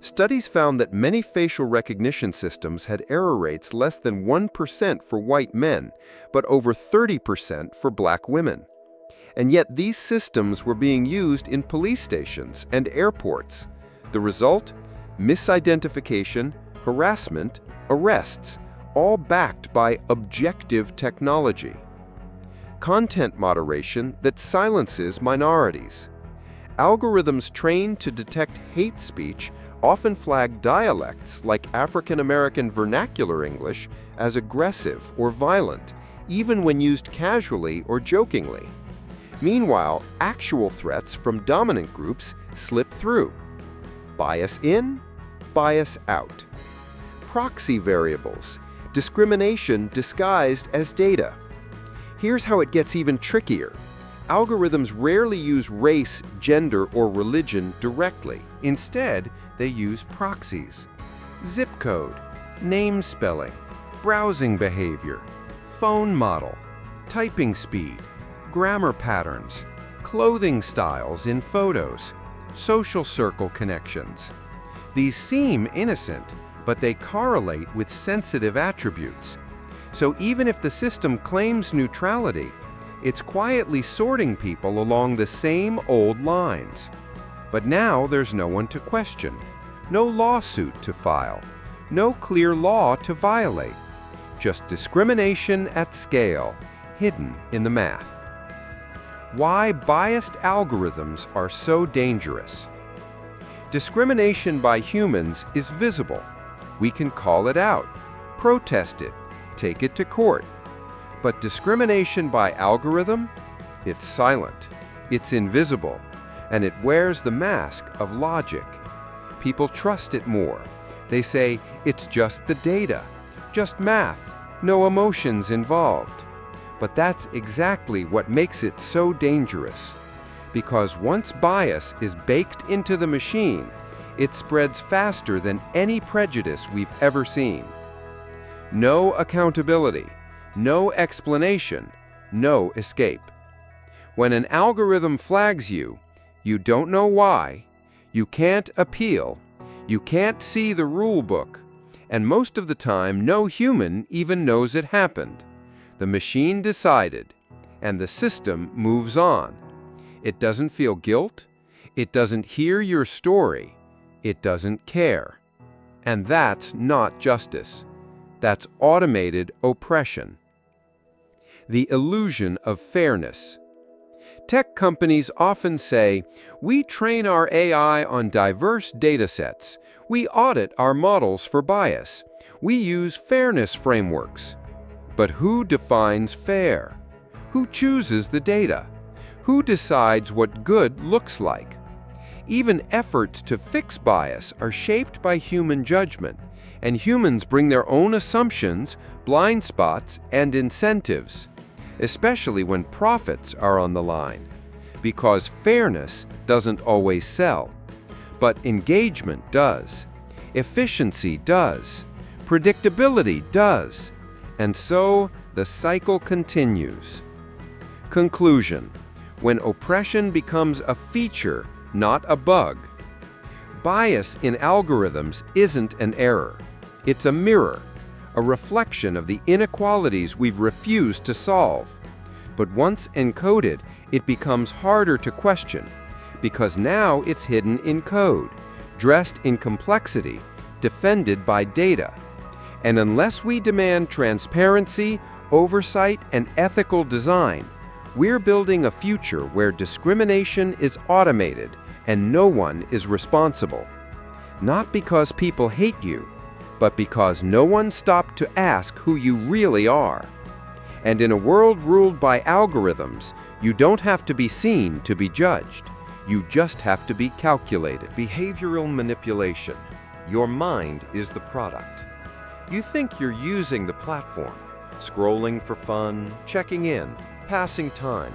Studies found that many facial recognition systems had error rates less than 1% for white men, but over 30% for Black women. And yet these systems were being used in police stations and airports. The result? Misidentification, harassment, arrests, all backed by objective technology. Content moderation that silences minorities. Algorithms trained to detect hate speech often flag dialects like African American vernacular English as aggressive or violent, even when used casually or jokingly. Meanwhile, actual threats from dominant groups slip through. Bias in, bias out. Proxy variables, discrimination disguised as data. Here's how it gets even trickier. Algorithms rarely use race, gender, or religion directly. Instead, they use proxies. Zip code, name spelling, browsing behavior, phone model, typing speed, grammar patterns, clothing styles in photos, social circle connections. These seem innocent, but they correlate with sensitive attributes. So even if the system claims neutrality, it's quietly sorting people along the same old lines. But now there's no one to question, no lawsuit to file, no clear law to violate, just discrimination at scale, hidden in the math. Why biased algorithms are so dangerous. Discrimination by humans is visible. We can call it out, protest it, take it to court. But discrimination by algorithm? It's silent, it's invisible, and it wears the mask of logic. People trust it more. They say it's just the data, just math, no emotions involved. But that's exactly what makes it so dangerous. Because once bias is baked into the machine, it spreads faster than any prejudice we've ever seen. No accountability, no explanation, no escape. When an algorithm flags you, you don't know why, you can't appeal, you can't see the rule book, and most of the time no human even knows it happened. The machine decided, and the system moves on. It doesn't feel guilt, it doesn't hear your story, it doesn't care. And that's not justice. That's automated oppression. The illusion of fairness. Tech companies often say, we train our AI on diverse datasets. We audit our models for bias. We use fairness frameworks. But who defines fair? Who chooses the data? Who decides what good looks like? Even efforts to fix bias are shaped by human judgment, and humans bring their own assumptions, blind spots, and incentives, especially when profits are on the line. Because fairness doesn't always sell, but engagement does, efficiency does, predictability does, and so the cycle continues. Conclusion: when oppression becomes a feature, not a bug. Bias in algorithms isn't an error. It's a mirror, a reflection of the inequalities we've refused to solve. But once encoded, it becomes harder to question, because now it's hidden in code, dressed in complexity, defended by data. And unless we demand transparency, oversight, and ethical design, we're building a future where discrimination is automated and no one is responsible. Not because people hate you, but because no one stopped to ask who you really are. And in a world ruled by algorithms, you don't have to be seen to be judged. You just have to be calculated. Behavioral manipulation. Your mind is the product. You think you're using the platform, scrolling for fun, checking in, passing time.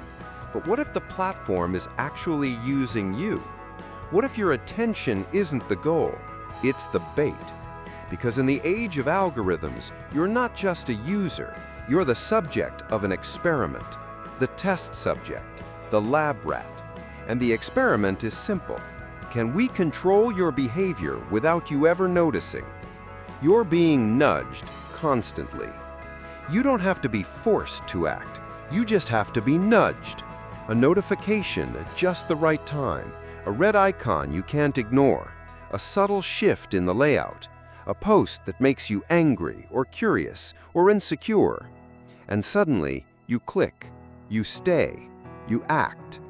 But what if the platform is actually using you? What if your attention isn't the goal? It's the bait. Because in the age of algorithms, you're not just a user, you're the subject of an experiment, the test subject, the lab rat. And the experiment is simple. Can we control your behavior without you ever noticing? You're being nudged constantly. You don't have to be forced to act. You just have to be nudged. A notification at just the right time, a red icon you can't ignore, a subtle shift in the layout, a post that makes you angry or curious or insecure. And suddenly, you click, you stay, you act.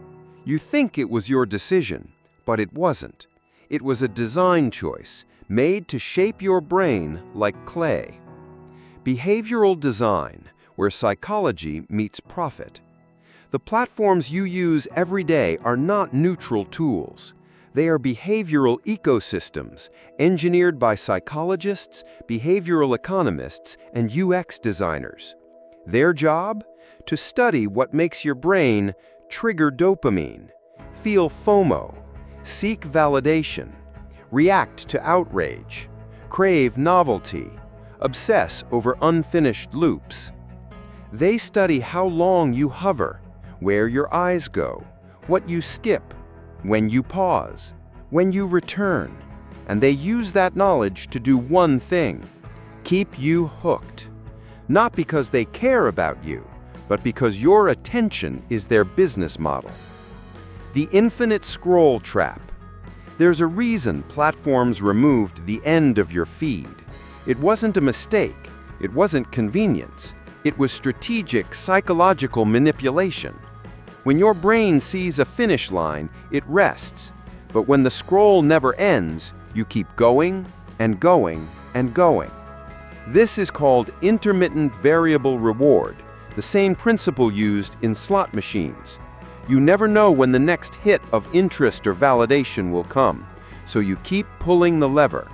You think it was your decision, but it wasn't. It was a design choice made to shape your brain like clay. Behavioral design, where psychology meets profit. The platforms you use every day are not neutral tools. They are behavioral ecosystems engineered by psychologists, behavioral economists, and UX designers. Their job? To study what makes your brain trigger dopamine, feel FOMO, seek validation, react to outrage, crave novelty, obsess over unfinished loops. They study how long you hover, where your eyes go, what you skip, when you pause, when you return, and they use that knowledge to do one thing: keep you hooked. Not because they care about you, but because your attention is their business model. The infinite scroll trap. There's a reason platforms removed the end of your feed. It wasn't a mistake. It wasn't convenience. It was strategic psychological manipulation. When your brain sees a finish line, it rests. But when the scroll never ends, you keep going and going and going. This is called intermittent variable reward, the same principle used in slot machines. You never know when the next hit of interest or validation will come, so you keep pulling the lever.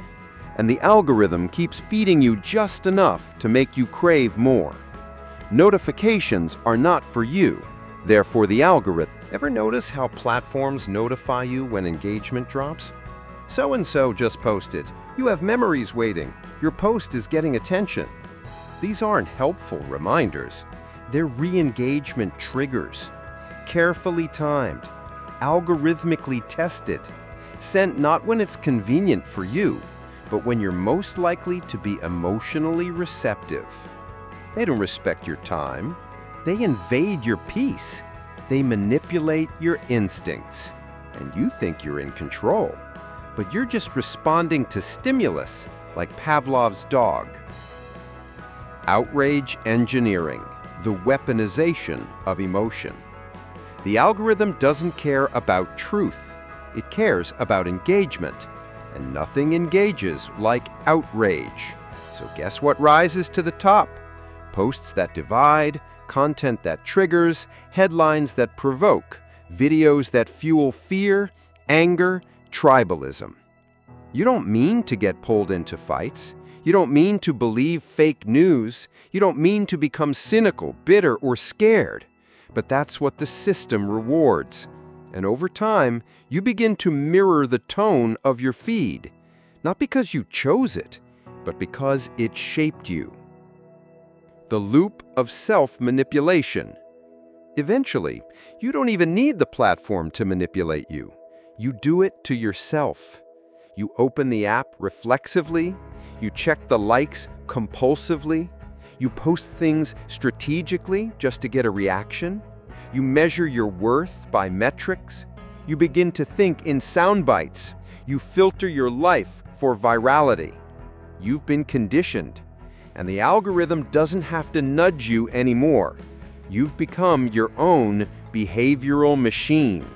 And the algorithm keeps feeding you just enough to make you crave more. Notifications are not for you. They're for the algorithm. Ever notice how platforms notify you when engagement drops? So-and-so just posted. You have memories waiting. Your post is getting attention. These aren't helpful reminders. They're re-engagement triggers. Carefully timed, algorithmically tested, sent not when it's convenient for you, but when you're most likely to be emotionally receptive. They don't respect your time. They invade your peace. They manipulate your instincts. And you think you're in control, but you're just responding to stimulus like Pavlov's dog. Outrage engineering, the weaponization of emotion. The algorithm doesn't care about truth. It cares about engagement. And nothing engages like outrage. So guess what rises to the top? Posts that divide, content that triggers, headlines that provoke, videos that fuel fear, anger, tribalism. You don't mean to get pulled into fights. You don't mean to believe fake news. You don't mean to become cynical, bitter, or scared. But that's what the system rewards. And over time, you begin to mirror the tone of your feed, not because you chose it, but because it shaped you. The loop of self-manipulation. Eventually, you don't even need the platform to manipulate you. You do it to yourself. You open the app reflexively, you check the likes compulsively, you post things strategically just to get a reaction, you measure your worth by metrics, you begin to think in sound bites, you filter your life for virality. You've been conditioned, and the algorithm doesn't have to nudge you anymore. You've become your own behavioral machine.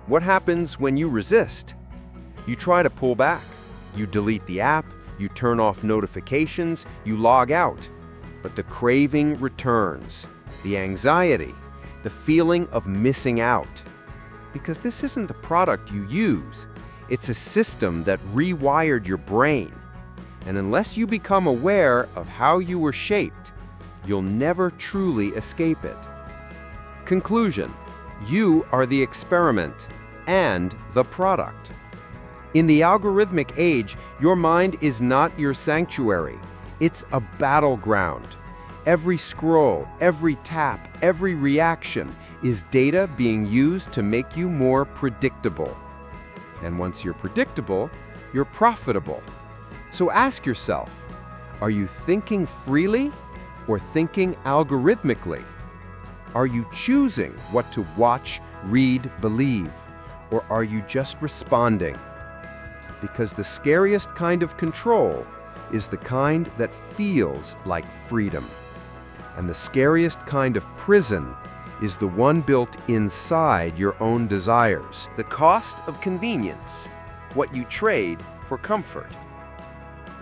What happens when you resist? You try to pull back. You delete the app, you turn off notifications, you log out. But the craving returns, the anxiety, the feeling of missing out. Because this isn't the product you use, it's a system that rewired your brain. And unless you become aware of how you were shaped, you'll never truly escape it. Conclusion: you are the experiment and the product. In the algorithmic age, your mind is not your sanctuary. It's a battleground. Every scroll, every tap, every reaction is data being used to make you more predictable. And once you're predictable, you're profitable. So ask yourself, are you thinking freely or thinking algorithmically? Are you choosing what to watch, read, believe, or are you just responding? Because the scariest kind of control is the kind that feels like freedom. And the scariest kind of prison is the one built inside your own desires. The cost of convenience, what you trade for comfort.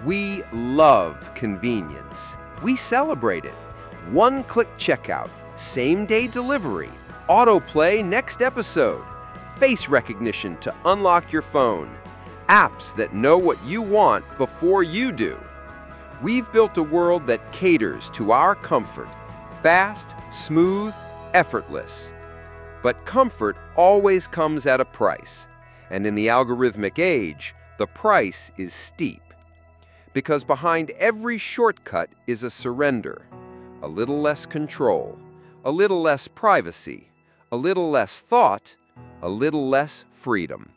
We love convenience. We celebrate it. One-click checkout, same-day delivery, autoplay next episode, face recognition to unlock your phone, apps that know what you want before you do. We've built a world that caters to our comfort, fast, smooth, effortless. But comfort always comes at a price, and in the algorithmic age, the price is steep. Because behind every shortcut is a surrender, a little less control, a little less privacy, a little less thought, a little less freedom.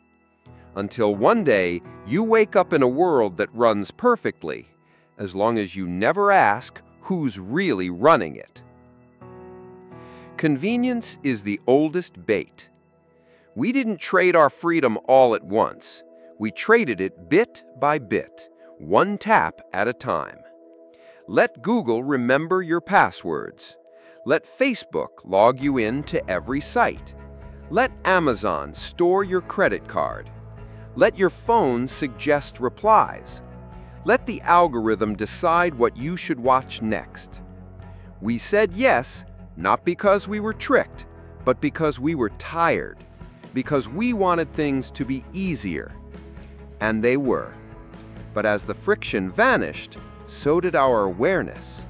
Until one day, you wake up in a world that runs perfectly, as long as you never ask who's really running it. Convenience is the oldest bait. We didn't trade our freedom all at once. We traded it bit by bit, one tap at a time. Let Google remember your passwords. Let Facebook log you in to every site. Let Amazon store your credit card. Let your phone suggest replies. Let the algorithm decide what you should watch next. We said yes, not because we were tricked, but because we were tired, because we wanted things to be easier. And they were. But as the friction vanished, so did our awareness.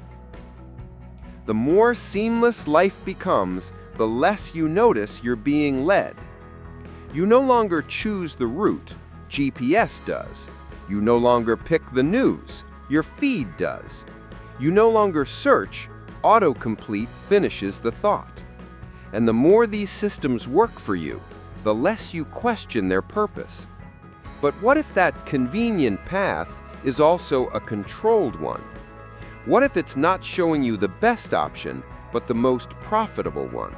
The more seamless life becomes, the less you notice you're being led. You no longer choose the route, GPS does. You no longer pick the news, your feed does. You no longer search, autocomplete finishes the thought. And the more these systems work for you, the less you question their purpose. But what if that convenient path is also a controlled one? What if it's not showing you the best option, but the most profitable one?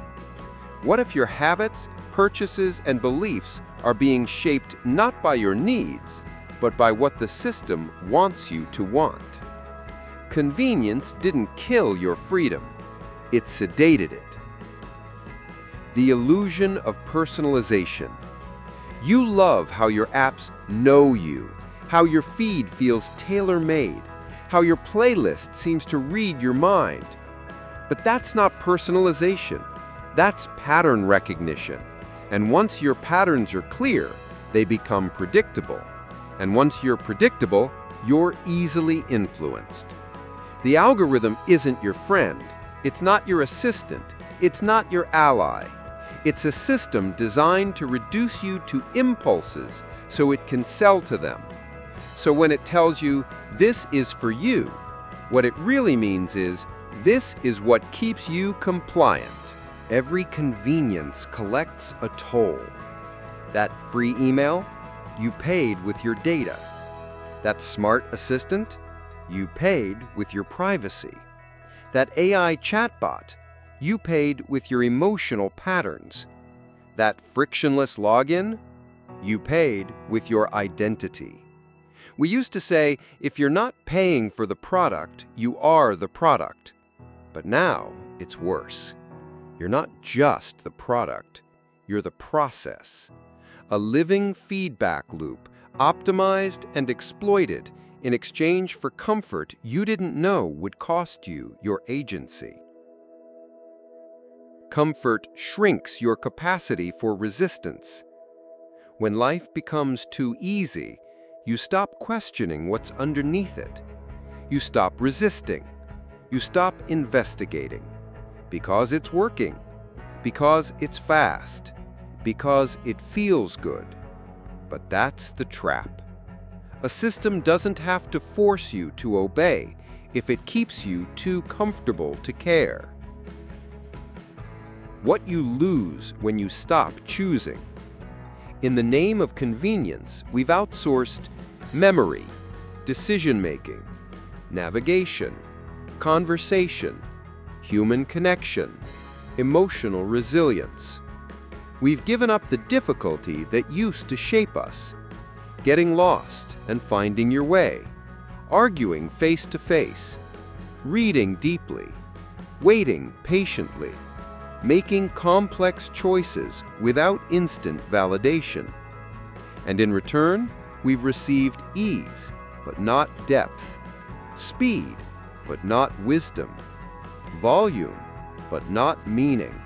What if your habits, purchases, and beliefs are being shaped not by your needs, but by what the system wants you to want? Convenience didn't kill your freedom, it sedated it. The illusion of personalization. You love how your apps know you, how your feed feels tailor-made, how your playlist seems to read your mind. But that's not personalization. That's pattern recognition. And once your patterns are clear, they become predictable. And once you're predictable, you're easily influenced. The algorithm isn't your friend. It's not your assistant. It's not your ally. It's a system designed to reduce you to impulses so it can sell to them. So when it tells you, this is for you, what it really means is, this is what keeps you compliant. Every convenience collects a toll. That free email? You paid with your data. That smart assistant? You paid with your privacy. That AI chatbot? You paid with your emotional patterns. That frictionless login? You paid with your identity. We used to say, if you're not paying for the product, you are the product. But now, it's worse. You're not just the product, you're the process. A living feedback loop, optimized and exploited in exchange for comfort you didn't know would cost you your agency. Comfort shrinks your capacity for resistance. When life becomes too easy, you stop questioning what's underneath it. You stop resisting. You stop investigating. Because it's working. Because it's fast. Because it feels good. But that's the trap. A system doesn't have to force you to obey if it keeps you too comfortable to care. What you lose when you stop choosing. In the name of convenience, we've outsourced memory, decision-making, navigation, conversation, human connection, emotional resilience. We've given up the difficulty that used to shape us, getting lost and finding your way, arguing face-to-face, reading deeply, waiting patiently, making complex choices without instant validation. And in return, we've received ease, but not depth, speed, but not wisdom, volume, but not meaning.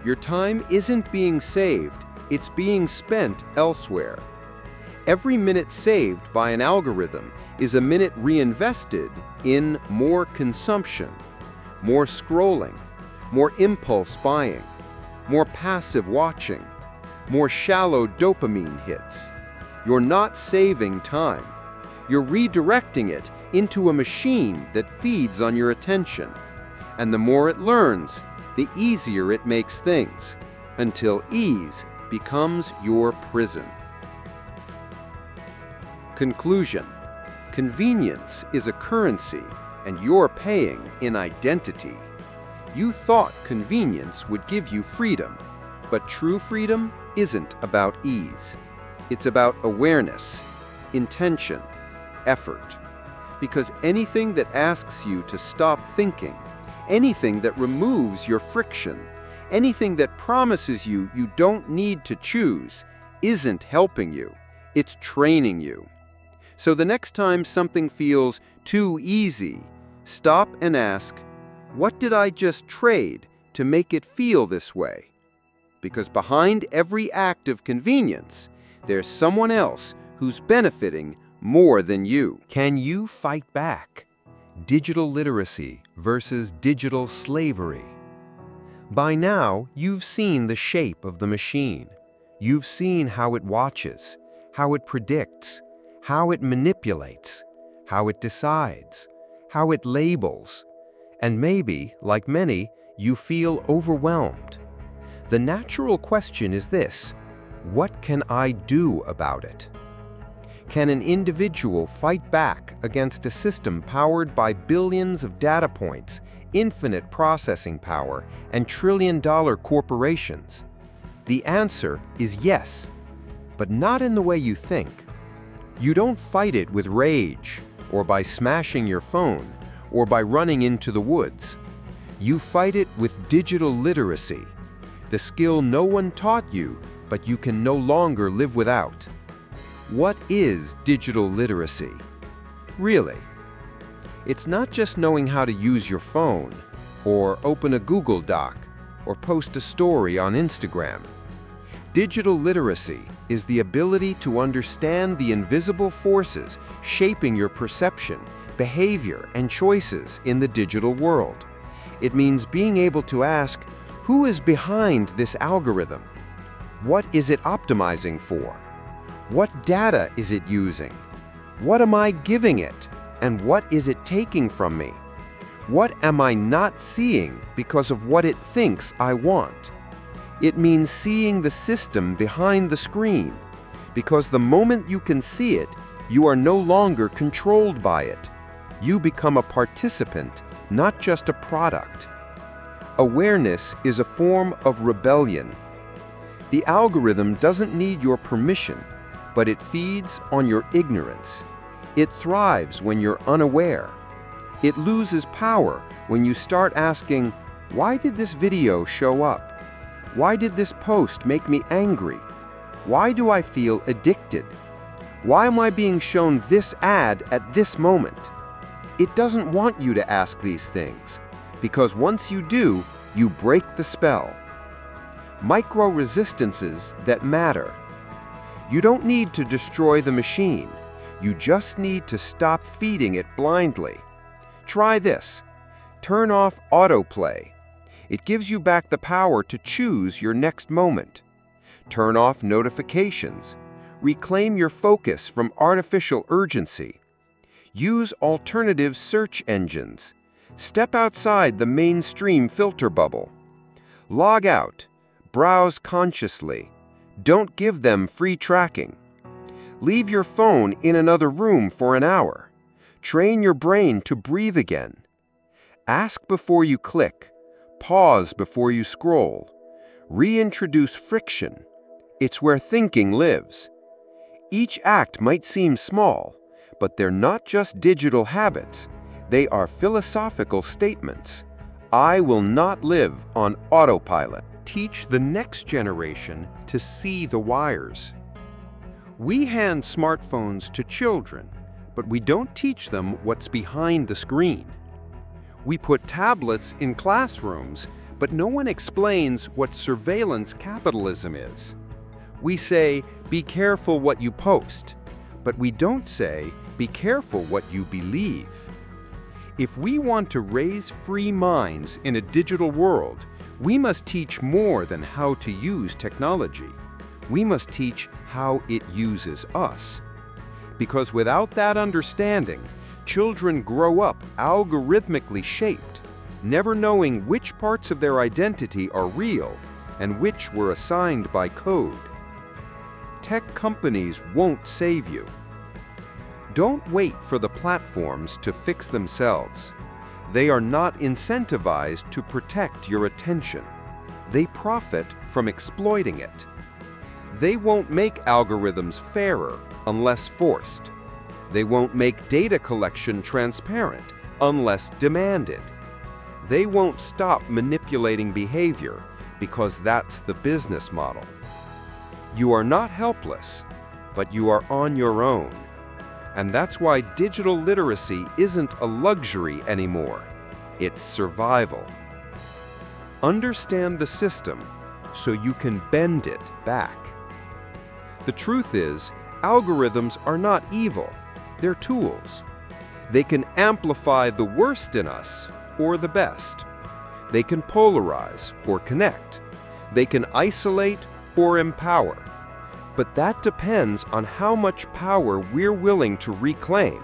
Your time isn't being saved, it's being spent elsewhere. Every minute saved by an algorithm is a minute reinvested in more consumption, more scrolling, more impulse buying, more passive watching, more shallow dopamine hits. You're not saving time. You're redirecting it into a machine that feeds on your attention. And the more it learns, the easier it makes things, until ease becomes your prison. Conclusion: convenience is a currency, and you're paying in identity. You thought convenience would give you freedom, but true freedom isn't about ease. It's about awareness, intention, effort. Because anything that asks you to stop thinking, anything that removes your friction, anything that promises you you don't need to choose, isn't helping you, it's training you. So the next time something feels too easy, stop and ask, what did I just trade to make it feel this way? Because behind every act of convenience, there's someone else who's benefiting more than you. Can you fight back? Digital literacy versus digital slavery. By now, you've seen the shape of the machine. You've seen how it watches, how it predicts, how it manipulates, how it decides, how it labels. And maybe, like many, you feel overwhelmed. The natural question is this: what can I do about it? Can an individual fight back against a system powered by billions of data points, infinite processing power, and trillion-dollar corporations? The answer is yes, but not in the way you think. You don't fight it with rage, or by smashing your phone, or by running into the woods. You fight it with digital literacy, the skill no one taught you, but you can no longer live without. What is digital literacy? Really. It's not just knowing how to use your phone, or open a Google Doc, or post a story on Instagram. Digital literacy is the ability to understand the invisible forces shaping your perception, behavior, and choices in the digital world. It means being able to ask, who is behind this algorithm? What is it optimizing for? What data is it using? What am I giving it? And what is it taking from me? What am I not seeing because of what it thinks I want? It means seeing the system behind the screen, because the moment you can see it, you are no longer controlled by it. You become a participant, not just a product. Awareness is a form of rebellion. The algorithm doesn't need your permission, but it feeds on your ignorance. It thrives when you're unaware. It loses power when you start asking, why did this video show up? Why did this post make me angry? Why do I feel addicted? Why am I being shown this ad at this moment? It doesn't want you to ask these things, because once you do, you break the spell. Micro-resistances that matter. You don't need to destroy the machine. You just need to stop feeding it blindly. Try this. Turn off autoplay. It gives you back the power to choose your next moment. Turn off notifications. Reclaim your focus from artificial urgency. Use alternative search engines. Step outside the mainstream filter bubble. Log out. Browse consciously. Don't give them free tracking. Leave your phone in another room for an hour. Train your brain to breathe again. Ask before you click. Pause before you scroll. Reintroduce friction. It's where thinking lives. Each act might seem small, but they're not just digital habits. They are philosophical statements. I will not live on autopilot. Teach the next generation to see the wires. We hand smartphones to children, but we don't teach them what's behind the screen. We put tablets in classrooms, but no one explains what surveillance capitalism is. We say, be careful what you post, but we don't say, be careful what you believe. If we want to raise free minds in a digital world, we must teach more than how to use technology. We must teach how it uses us. Because without that understanding, children grow up algorithmically shaped, never knowing which parts of their identity are real and which were assigned by code. Tech companies won't save you. Don't wait for the platforms to fix themselves. They are not incentivized to protect your attention. They profit from exploiting it. They won't make algorithms fairer unless forced. They won't make data collection transparent unless demanded. They won't stop manipulating behavior because that's the business model. You are not helpless, but you are on your own. And that's why digital literacy isn't a luxury anymore. It's survival. Understand the system so you can bend it back. The truth is, algorithms are not evil. They're tools. They can amplify the worst in us or the best. They can polarize or connect. They can isolate or empower. But that depends on how much power we're willing to reclaim.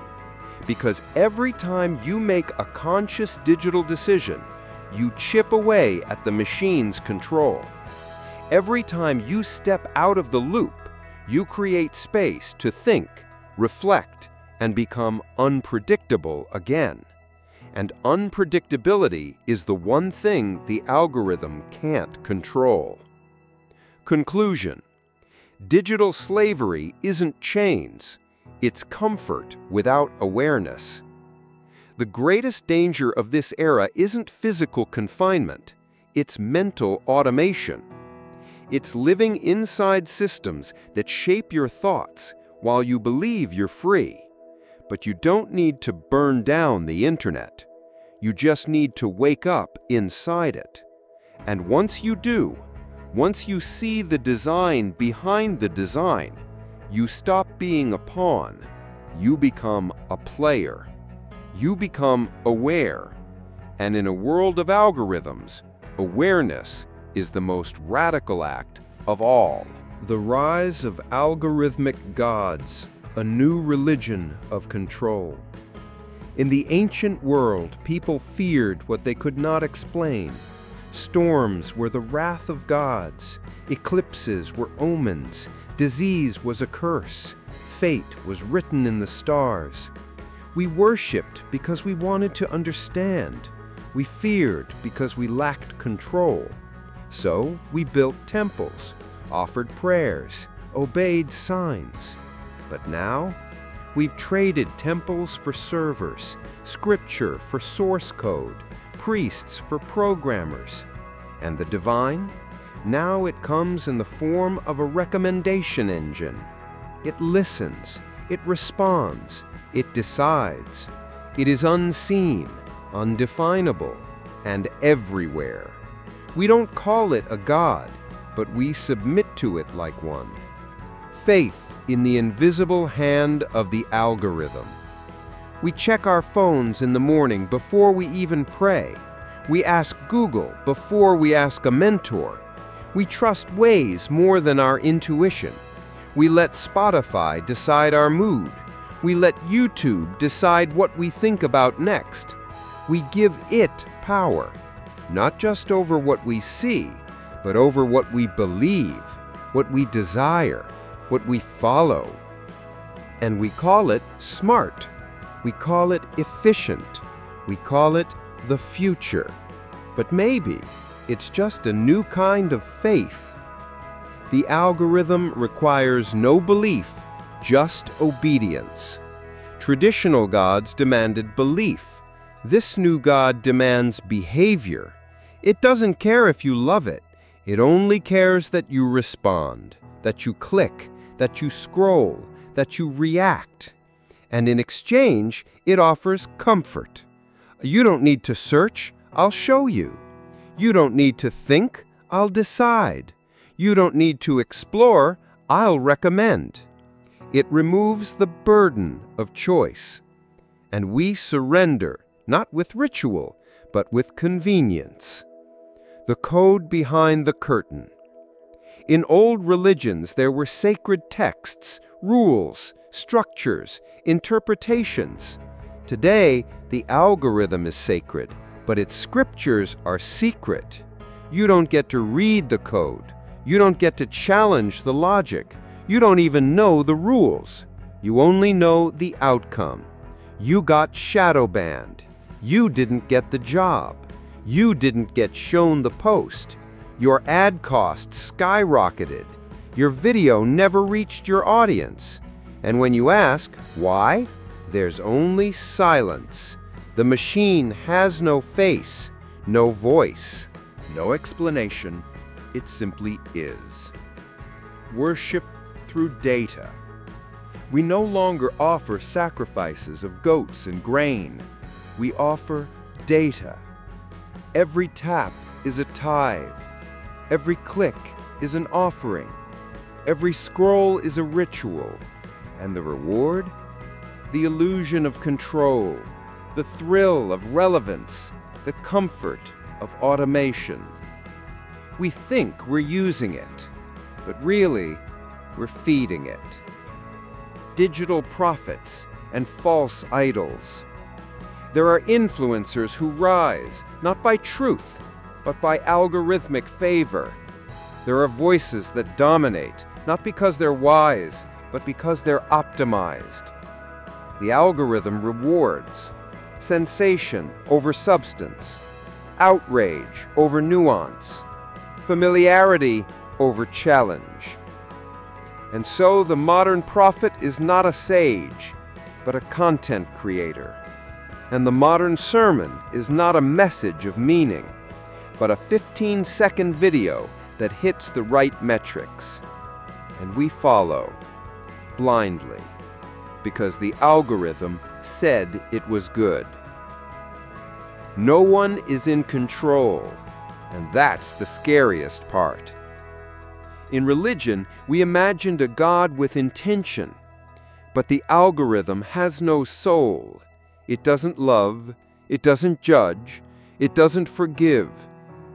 Because every time you make a conscious digital decision, you chip away at the machine's control. Every time you step out of the loop, you create space to think, reflect, and become unpredictable again. And unpredictability is the one thing the algorithm can't control. Conclusion: digital slavery isn't chains, it's comfort without awareness. The greatest danger of this era isn't physical confinement, it's mental automation. It's living inside systems that shape your thoughts while you believe you're free. But you don't need to burn down the internet. You just need to wake up inside it. And once you do, once you see the design behind the design, you stop being a pawn. You become a player. You become aware. And in a world of algorithms, awareness is the most radical act of all. The rise of algorithmic gods, a new religion of control. In the ancient world, people feared what they could not explain. Storms were the wrath of gods, eclipses were omens, disease was a curse, fate was written in the stars. We worshipped because we wanted to understand. We feared because we lacked control. So we built temples, offered prayers, obeyed signs. But now, we've traded temples for servers, scripture for source code, priests for programmers. And the divine? Now it comes in the form of a recommendation engine. It listens, it responds, it decides. It is unseen, undefinable, and everywhere. We don't call it a god, but we submit to it like one. Faith in the invisible hand of the algorithm. We check our phones in the morning before we even pray. We ask Google before we ask a mentor. We trust Waze more than our intuition. We let Spotify decide our mood. We let YouTube decide what we think about next. We give it power, not just over what we see, but over what we believe, what we desire, what we follow. And we call it smart. We call it efficient. We call it the future. But maybe it's just a new kind of faith. The algorithm requires no belief, just obedience. Traditional gods demanded belief. This new God demands behavior. It doesn't care if you love it. It only cares that you respond, that you click, that you scroll, that you react. And in exchange, it offers comfort. You don't need to search, I'll show you. You don't need to think, I'll decide. You don't need to explore, I'll recommend. It removes the burden of choice. And we surrender, not with ritual, but with convenience. The code behind the curtain. In old religions, there were sacred texts, rules, structures, interpretations. Today, the algorithm is sacred, but its scriptures are secret. You don't get to read the code. You don't get to challenge the logic. You don't even know the rules. You only know the outcome. You got shadow banned. You didn't get the job. You didn't get shown the post. Your ad costs skyrocketed. Your video never reached your audience. And when you ask, why? There's only silence. The machine has no face, no voice. No explanation. It simply is. Worship through data. We no longer offer sacrifices of goats and grain. We offer data. Every tap is a tithe. Every click is an offering. Every scroll is a ritual. And the reward? The illusion of control, the thrill of relevance, the comfort of automation. We think we're using it, but really, we're feeding it. Digital prophets and false idols. There are influencers who rise, not by truth, but by algorithmic favor. There are voices that dominate, not because they're wise, but because they're optimized. The algorithm rewards sensation over substance, outrage over nuance, familiarity over challenge. And so the modern prophet is not a sage, but a content creator. And the modern sermon is not a message of meaning, but a 15-second video that hits the right metrics. And we follow, blindly. because the algorithm said it was good. No one is in control, and that's the scariest part. In religion, we imagined a God with intention, but the algorithm has no soul. It doesn't love, it doesn't judge, it doesn't forgive,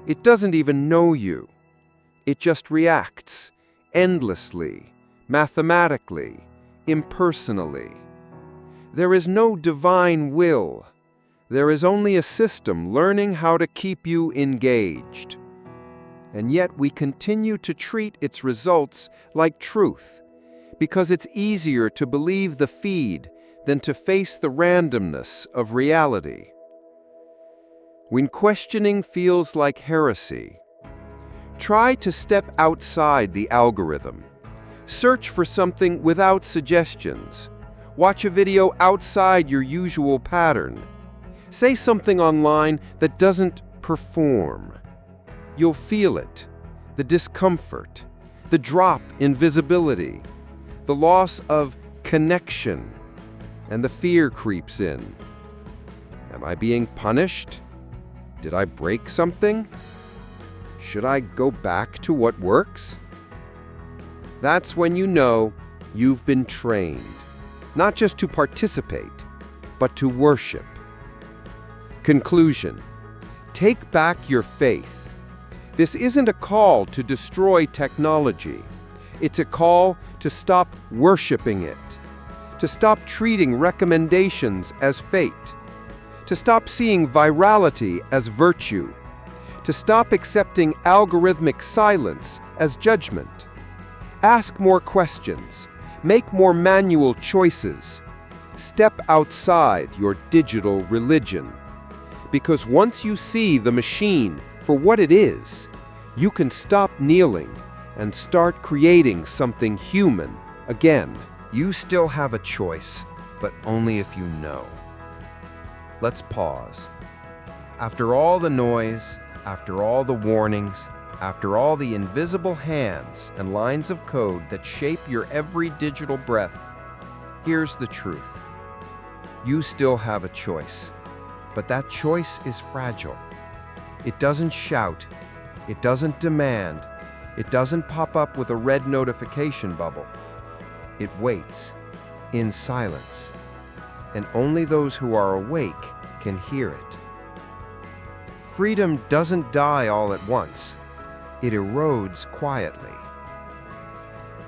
it doesn't even know you. It just reacts, endlessly, mathematically, impersonally. There is no divine will. There is only a system learning how to keep you engaged. And yet we continue to treat its results like truth, because it's easier to believe the feed than to face the randomness of reality. When questioning feels like heresy, try to step outside the algorithm. Search for something without suggestions. Watch a video outside your usual pattern. Say something online that doesn't perform. You'll feel it, the discomfort, the drop in visibility, the loss of connection, and the fear creeps in. Am I being punished? Did I break something? Should I go back to what works? That's when you know you've been trained, not just to participate, but to worship. Conclusion: take back your faith. This isn't a call to destroy technology. It's a call to stop worshiping it, to stop treating recommendations as fate, to stop seeing virality as virtue, to stop accepting algorithmic silence as judgment. Ask more questions, make more manual choices, step outside your digital religion. Because once you see the machine for what it is, you can stop kneeling and start creating something human again. You still have a choice, but only if you know. Let's pause. After all the noise, after all the warnings, after all the invisible hands and lines of code that shape your every digital breath, here's the truth. You still have a choice, but that choice is fragile. It doesn't shout, it doesn't demand, it doesn't pop up with a red notification bubble. It waits, in silence, and only those who are awake can hear it. Freedom doesn't die all at once. It erodes quietly.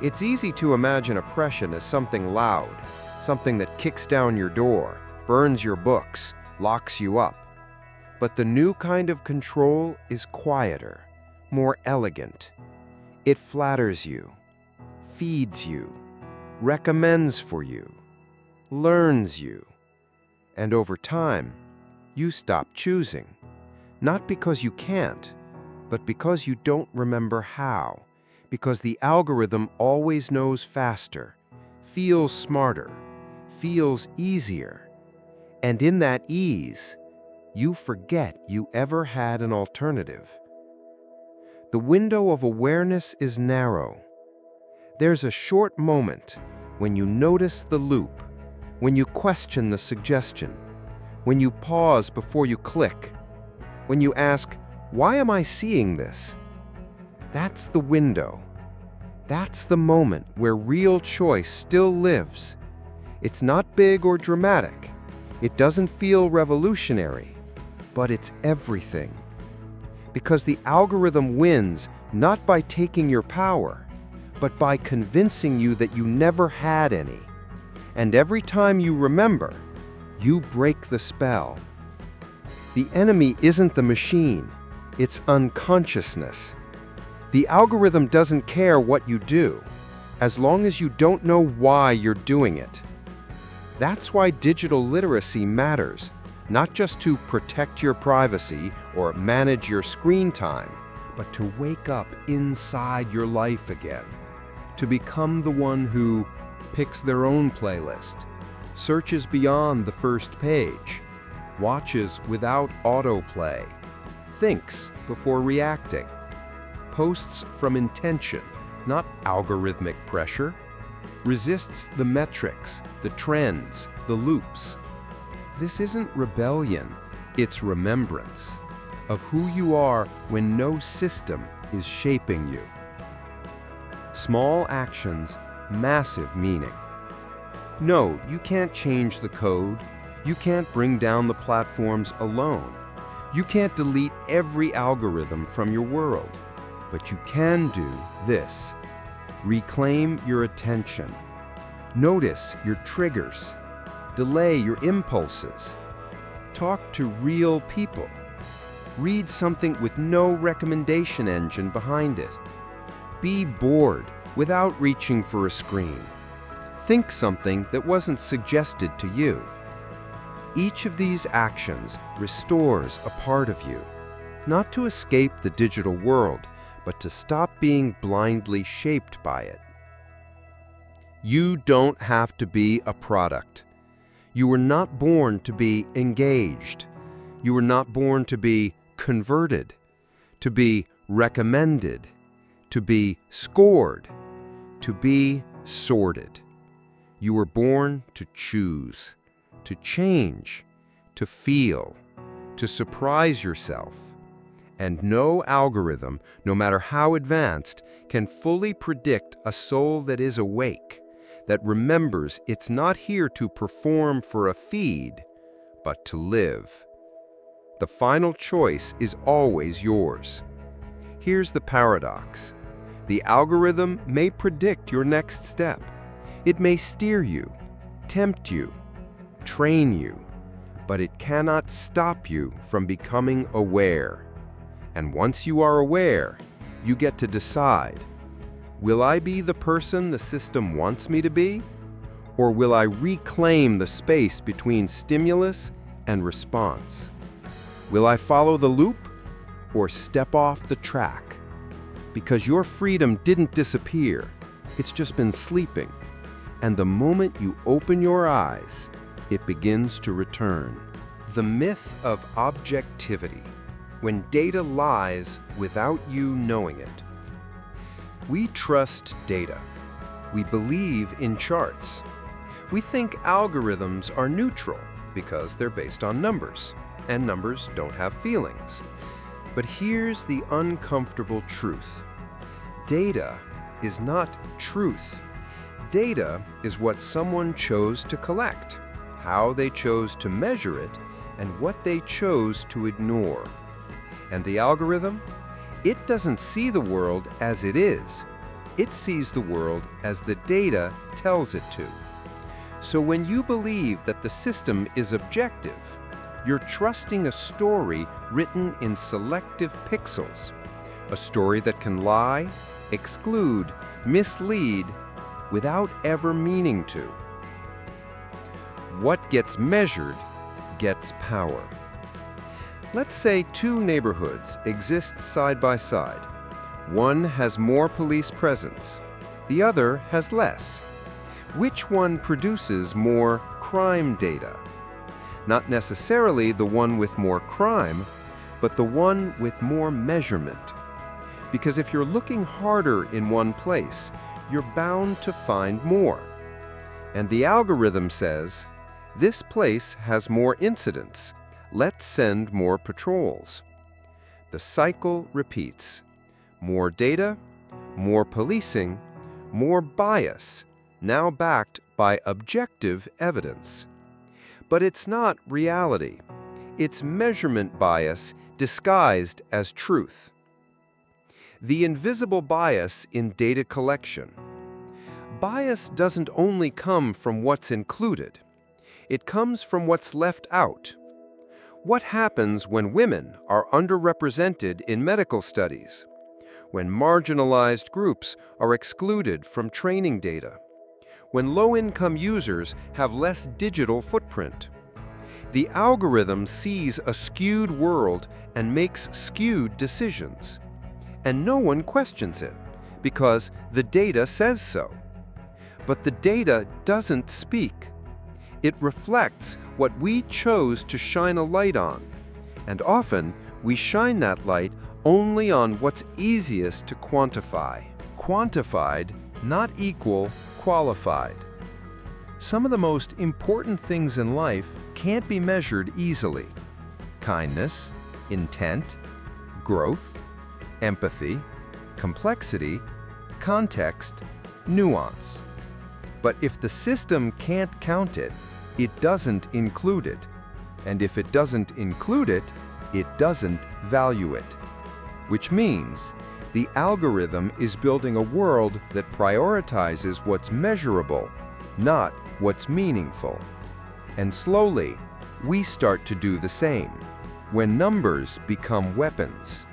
It's easy to imagine oppression as something loud, something that kicks down your door, burns your books, locks you up. But the new kind of control is quieter, more elegant. It flatters you, feeds you, recommends for you, learns you. And over time, you stop choosing. Not because you can't, but because you don't remember how. Because the algorithm always knows faster, feels smarter, feels easier. And in that ease, you forget you ever had an alternative. The window of awareness is narrow. There's a short moment when you notice the loop, when you question the suggestion, when you pause before you click, when you ask, "Why am I seeing this?" That's the window. That's the moment where real choice still lives. It's not big or dramatic. It doesn't feel revolutionary, but it's everything. Because the algorithm wins not by taking your power, but by convincing you that you never had any. And every time you remember, you break the spell. The enemy isn't the machine, it's unconsciousness. The algorithm doesn't care what you do, as long as you don't know why you're doing it. That's why digital literacy matters, not just to protect your privacy or manage your screen time, but to wake up inside your life again, to become the one who picks their own playlist, searches beyond the first page, watches without autoplay, thinks before reacting, posts from intention, not algorithmic pressure, resists the metrics, the trends, the loops. This isn't rebellion, it's remembrance of who you are when no system is shaping you. Small actions, massive meaning. No, you can't change the code. You can't bring down the platforms alone. You can't delete every algorithm from your world. But you can do this. Reclaim your attention. Notice your triggers. Delay your impulses. Talk to real people. Read something with no recommendation engine behind it. Be bored without reaching for a screen. Think something that wasn't suggested to you. Each of these actions restores a part of you, not to escape the digital world, but to stop being blindly shaped by it. You don't have to be a product. You were not born to be engaged. You were not born to be converted, to be recommended, to be scored, to be sorted. You were born to choose, to change, to feel, to surprise yourself. And no algorithm, no matter how advanced, can fully predict a soul that is awake, that remembers it's not here to perform for a feed, but to live. The final choice is always yours. Here's the paradox. The algorithm may predict your next step. It may steer you, tempt you, train you, but it cannot stop you from becoming aware. And once you are aware, you get to decide, will I be the person the system wants me to be? Or will I reclaim the space between stimulus and response? Will I follow the loop or step off the track? Because your freedom didn't disappear, it's just been sleeping. And the moment you open your eyes, it begins to return. The myth of objectivity, when data lies without you knowing it. We trust data. We believe in charts. We think algorithms are neutral because they're based on numbers, and numbers don't have feelings. But here's the uncomfortable truth. Data is not truth. Data is what someone chose to collect, how they chose to measure it, and what they chose to ignore. And the algorithm? It doesn't see the world as it is. It sees the world as the data tells it to. So when you believe that the system is objective, you're trusting a story written in selective pixels, a story that can lie, exclude, mislead, without ever meaning to. What gets measured gets power. Let's say two neighborhoods exist side by side. One has more police presence, the other has less. Which one produces more crime data? Not necessarily the one with more crime, but the one with more measurement. Because if you're looking harder in one place, you're bound to find more. And the algorithm says, this place has more incidents. Let's send more patrols. The cycle repeats. More data, more policing, more bias, now backed by objective evidence. But it's not reality. It's measurement bias disguised as truth. The invisible bias in data collection. Bias doesn't only come from what's included. It comes from what's left out. What happens when women are underrepresented in medical studies? When marginalized groups are excluded from training data? When low-income users have less digital footprint? The algorithm sees a skewed world and makes skewed decisions. And no one questions it, because the data says so. But the data doesn't speak. It reflects what we chose to shine a light on. And often, we shine that light only on what's easiest to quantify. Quantified, not equal qualified. Some of the most important things in life can't be measured easily. Kindness, intent, growth, empathy, complexity, context, nuance. But if the system can't count it, it doesn't include it. And if it doesn't include it, it doesn't value it. Which means the algorithm is building a world that prioritizes what's measurable, not what's meaningful. And slowly, we start to do the same, when numbers become weapons.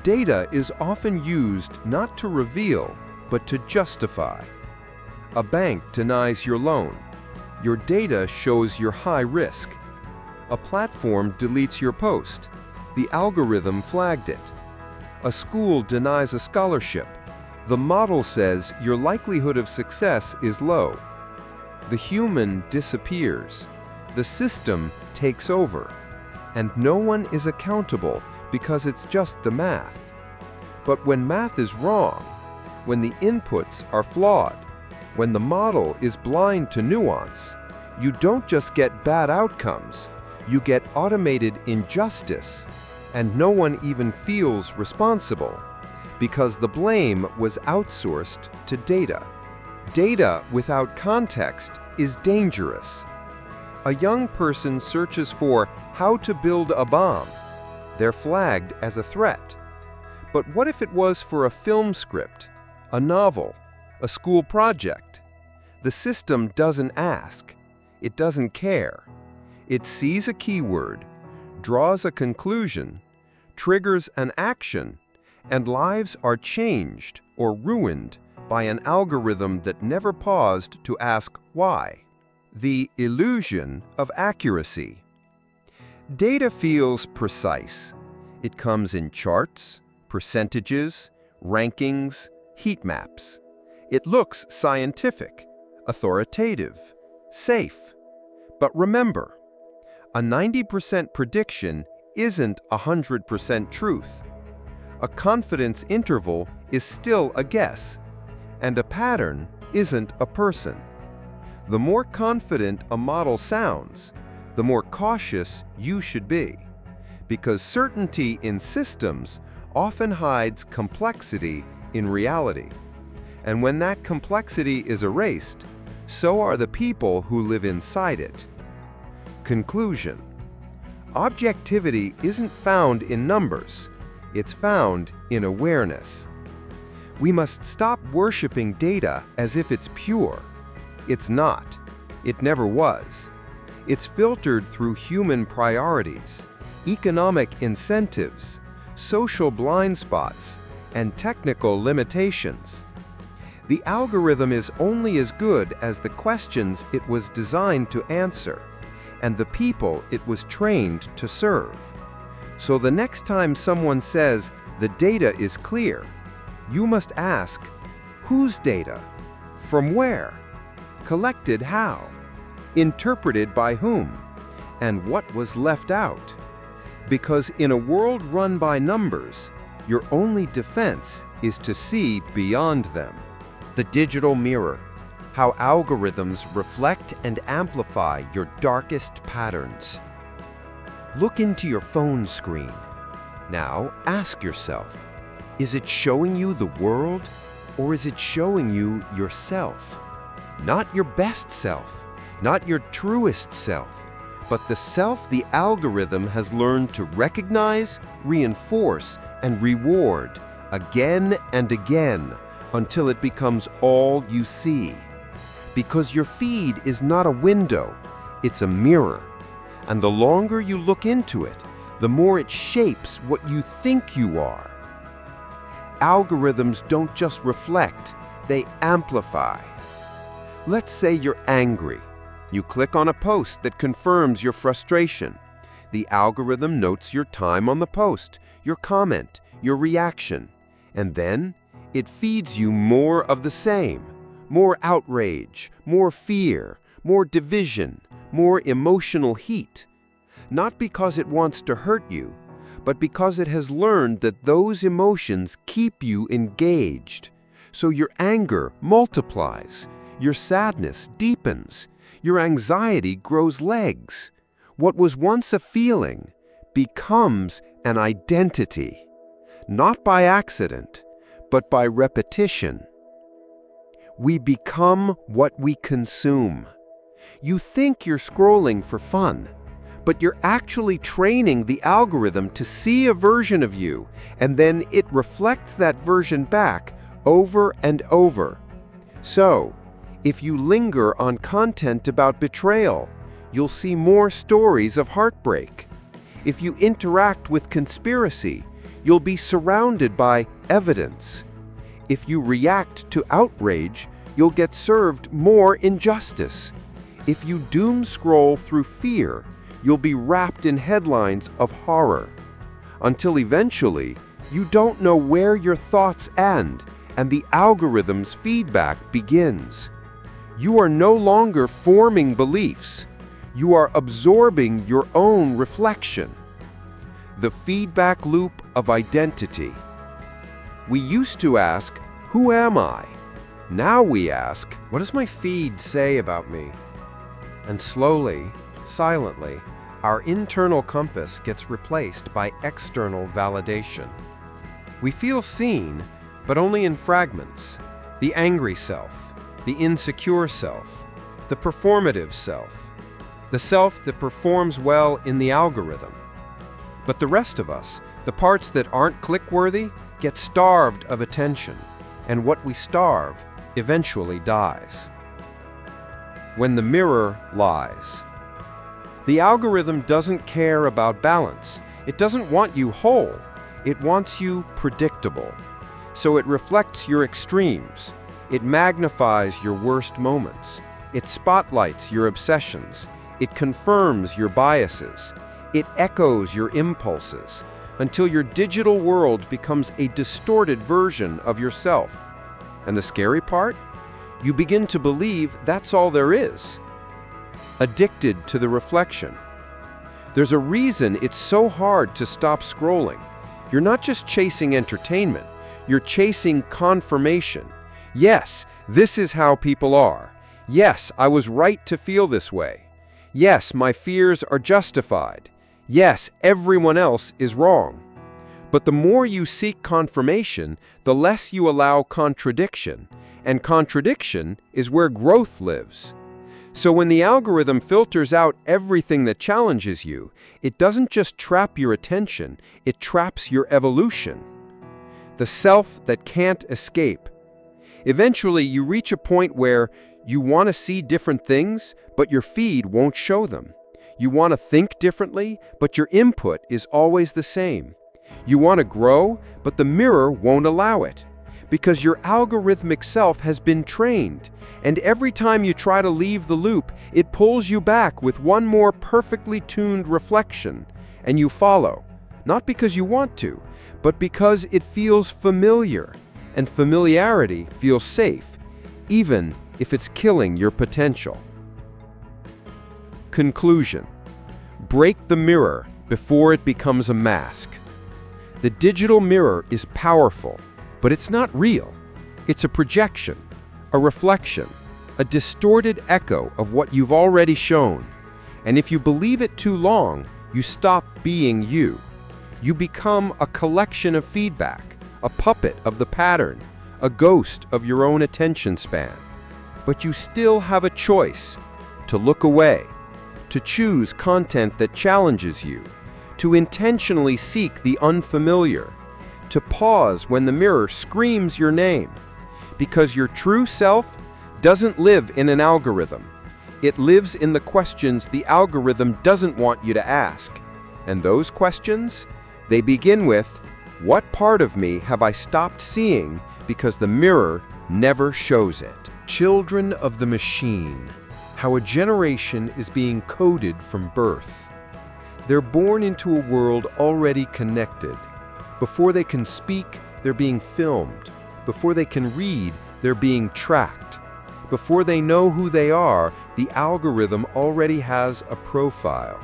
Data is often used not to reveal, but to justify. A bank denies your loan. Your data shows you're high risk. A platform deletes your post. The algorithm flagged it. A school denies a scholarship. The model says your likelihood of success is low. The human disappears. The system takes over. And no one is accountable because it's just the math. But when math is wrong, when the inputs are flawed, when the model is blind to nuance, you don't just get bad outcomes, you get automated injustice, and no one even feels responsible because the blame was outsourced to data. Data without context is dangerous. A young person searches for how to build a bomb. They're flagged as a threat. But what if it was for a film script, a novel, a school project? The system doesn't ask. It doesn't care. It sees a keyword, draws a conclusion, triggers an action, and lives are changed or ruined by an algorithm that never paused to ask why. The illusion of accuracy. Data feels precise. It comes in charts, percentages, rankings, heat maps. It looks scientific, authoritative, safe. But remember, a 90% prediction isn't 100% truth. A confidence interval is still a guess, and a pattern isn't a person. The more confident a model sounds, the more cautious you should be, because certainty in systems often hides complexity in reality. And when that complexity is erased, so are the people who live inside it. Conclusion. Objectivity isn't found in numbers, it's found in awareness. We must stop worshiping data as if it's pure. It's not. It never was. It's filtered through human priorities, economic incentives, social blind spots, and technical limitations. The algorithm is only as good as the questions it was designed to answer, and the people it was trained to serve. So the next time someone says the data is clear, you must ask, whose data? From where? Collected how? Interpreted by whom? And what was left out? Because in a world run by numbers, your only defense is to see beyond them. The digital mirror. How algorithms reflect and amplify your darkest patterns. Look into your phone screen. Now ask yourself, is it showing you the world, or is it showing you yourself? Not your best self, not your truest self, but the self the algorithm has learned to recognize, reinforce, and reward again and again until it becomes all you see. Because your feed is not a window, it's a mirror. And the longer you look into it, the more it shapes what you think you are. Algorithms don't just reflect, they amplify. Let's say you're angry. You click on a post that confirms your frustration. The algorithm notes your time on the post, your comment, your reaction, and then it feeds you more of the same. More outrage, more fear, more division, more emotional heat. Not because it wants to hurt you, but because it has learned that those emotions keep you engaged. So your anger multiplies, your sadness deepens, your anxiety grows legs. What was once a feeling becomes an identity, not by accident, but by repetition. We become what we consume. You think you're scrolling for fun, but you're actually training the algorithm to see a version of you, and then it reflects that version back over and over. So, if you linger on content about betrayal, you'll see more stories of heartbreak. If you interact with conspiracy, you'll be surrounded by evidence. If you react to outrage, you'll get served more injustice. If you doom scroll through fear, you'll be wrapped in headlines of horror. Until eventually, you don't know where your thoughts end and the algorithm's feedback begins. You are no longer forming beliefs. You are absorbing your own reflection. The feedback loop of identity. We used to ask, "Who am I?" Now we ask, "What does my feed say about me?" And slowly, silently, our internal compass gets replaced by external validation. We feel seen, but only in fragments. The angry self, the insecure self, the performative self, the self that performs well in the algorithm. But the rest of us, the parts that aren't click-worthy, get starved of attention, and what we starve eventually dies. When the mirror lies. The algorithm doesn't care about balance. It doesn't want you whole. It wants you predictable. So it reflects your extremes. It magnifies your worst moments. It spotlights your obsessions. It confirms your biases. It echoes your impulses until your digital world becomes a distorted version of yourself. And the scary part? You begin to believe that's all there is. Addicted to the reflection. There's a reason it's so hard to stop scrolling. You're not just chasing entertainment, you're chasing confirmation. Yes, this is how people are. Yes, I was right to feel this way. Yes, my fears are justified. Yes, everyone else is wrong. But the more you seek confirmation, the less you allow contradiction. And contradiction is where growth lives. So when the algorithm filters out everything that challenges you, it doesn't just trap your attention, it traps your evolution. The self that can't escape. Eventually, you reach a point where you want to see different things, but your feed won't show them. You want to think differently, but your input is always the same. You want to grow, but the mirror won't allow it. Because your algorithmic self has been trained, and every time you try to leave the loop, it pulls you back with one more perfectly tuned reflection, and you follow, not because you want to, but because it feels familiar, and familiarity feels safe, even if it's killing your potential. Conclusion: break the mirror before it becomes a mask. The digital mirror is powerful, but it's not real. It's a projection, a reflection, a distorted echo of what you've already shown. And if you believe it too long, you stop being you. You become a collection of feedback, a puppet of the pattern, a ghost of your own attention span. But you still have a choice: to look away, to choose content that challenges you, to intentionally seek the unfamiliar, to pause when the mirror screams your name. Because your true self doesn't live in an algorithm. It lives in the questions the algorithm doesn't want you to ask. And those questions, they begin with, what part of me have I stopped seeing because the mirror never shows it? Children of the machine. How a generation is being coded from birth. They're born into a world already connected. Before they can speak, they're being filmed. Before they can read, they're being tracked. Before they know who they are, the algorithm already has a profile.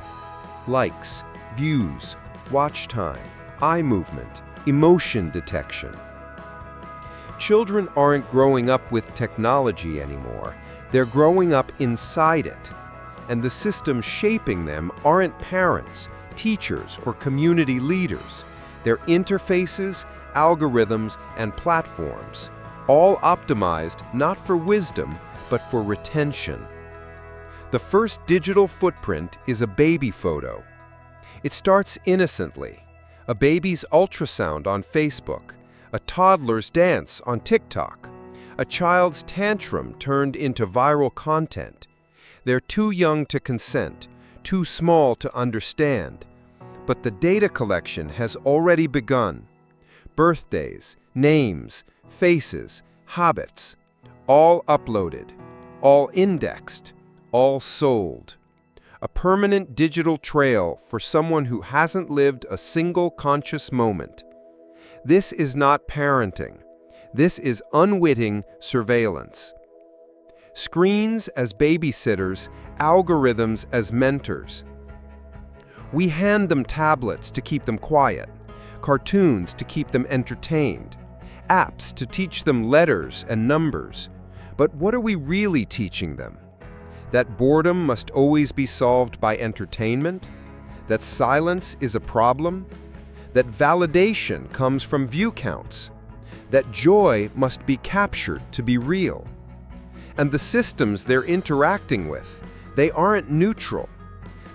Likes, views, watch time, eye movement, emotion detection. Children aren't growing up with technology anymore. They're growing up inside it. And the systems shaping them aren't parents, teachers, or community leaders. They're interfaces, algorithms, and platforms, all optimized not for wisdom, but for retention. The first digital footprint is a baby photo. It starts innocently. A baby's ultrasound on Facebook, a toddler's dance on TikTok, a child's tantrum turned into viral content. They're too young to consent, too small to understand. But the data collection has already begun. Birthdays, names, faces, habits, all uploaded, all indexed, all sold. A permanent digital trail for someone who hasn't lived a single conscious moment. This is not parenting. This is unwitting surveillance. Screens as babysitters, algorithms as mentors. We hand them tablets to keep them quiet, cartoons to keep them entertained, apps to teach them letters and numbers. But what are we really teaching them? That boredom must always be solved by entertainment? That silence is a problem? That validation comes from view counts? That joy must be captured to be real? And the systems they're interacting with, they aren't neutral.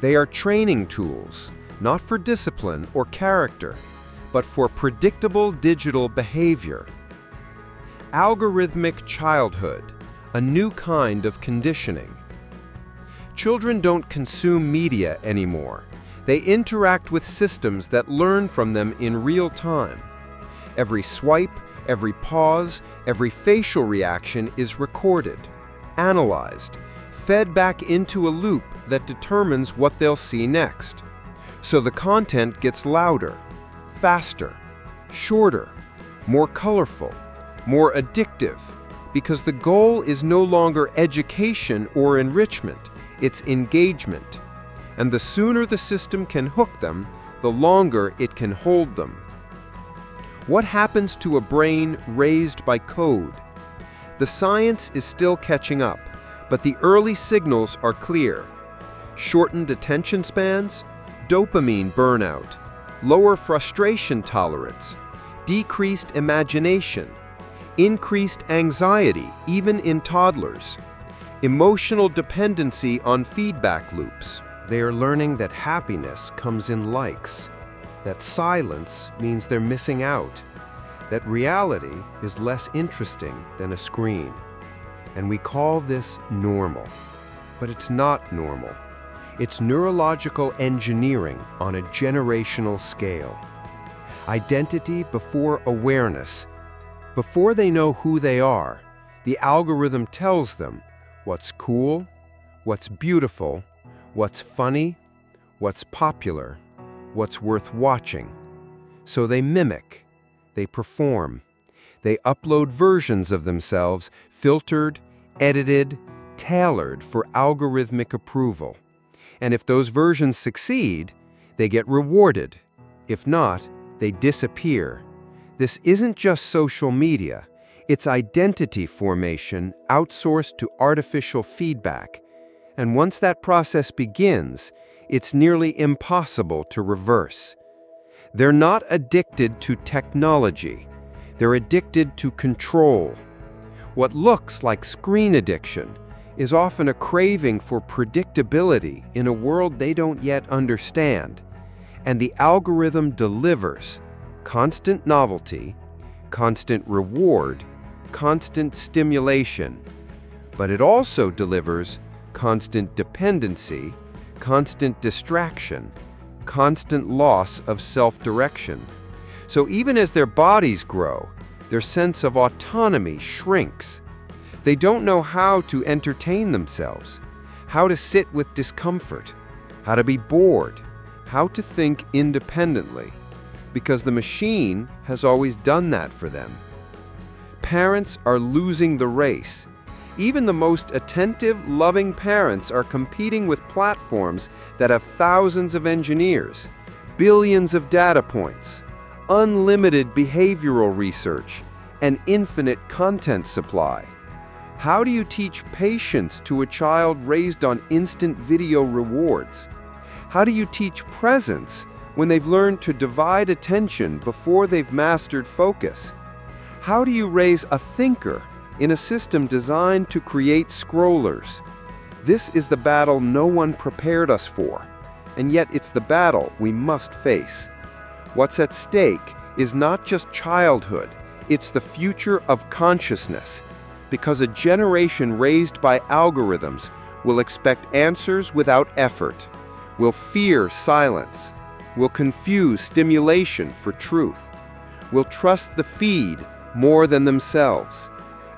They are training tools, not for discipline or character, but for predictable digital behavior. Algorithmic childhood, a new kind of conditioning. Children don't consume media anymore. They interact with systems that learn from them in real time. Every swipe, every pause, every facial reaction is recorded, analyzed, fed back into a loop that determines what they'll see next. So the content gets louder, faster, shorter, more colorful, more addictive, because the goal is no longer education or enrichment, it's engagement. And the sooner the system can hook them, the longer it can hold them. What happens to a brain raised by code? The science is still catching up, but the early signals are clear. Shortened attention spans, dopamine burnout, lower frustration tolerance, decreased imagination, increased anxiety even in toddlers, emotional dependency on feedback loops. They are learning that happiness comes in likes, that silence means they're missing out, that reality is less interesting than a screen. And we call this normal. But it's not normal. It's neurological engineering on a generational scale. Identity before awareness. Before they know who they are, the algorithm tells them what's cool, what's beautiful, what's funny, what's popular, what's worth watching. So they mimic, they perform, they upload versions of themselves, filtered, edited, tailored for algorithmic approval. And if those versions succeed, they get rewarded. If not, they disappear. This isn't just social media. It's identity formation outsourced to artificial feedback. And once that process begins, it's nearly impossible to reverse. They're not addicted to technology. They're addicted to control. What looks like screen addiction is often a craving for predictability in a world they don't yet understand. And the algorithm delivers constant novelty, constant reward, constant stimulation. But it also delivers constant dependency, constant distraction, constant loss of self-direction. So even as their bodies grow, their sense of autonomy shrinks. They don't know how to entertain themselves, how to sit with discomfort, how to be bored, how to think independently, because the machine has always done that for them. Parents are losing the race. Even the most attentive, loving parents are competing with platforms that have thousands of engineers, billions of data points, unlimited behavioral research, an infinite content supply? How do you teach patience to a child raised on instant video rewards? How do you teach presence when they've learned to divide attention before they've mastered focus? How do you raise a thinker in a system designed to create scrollers? This is the battle no one prepared us for, and yet it's the battle we must face. What's at stake is not just childhood, it's the future of consciousness, because a generation raised by algorithms will expect answers without effort, will fear silence, will confuse stimulation for truth, will trust the feed more than themselves,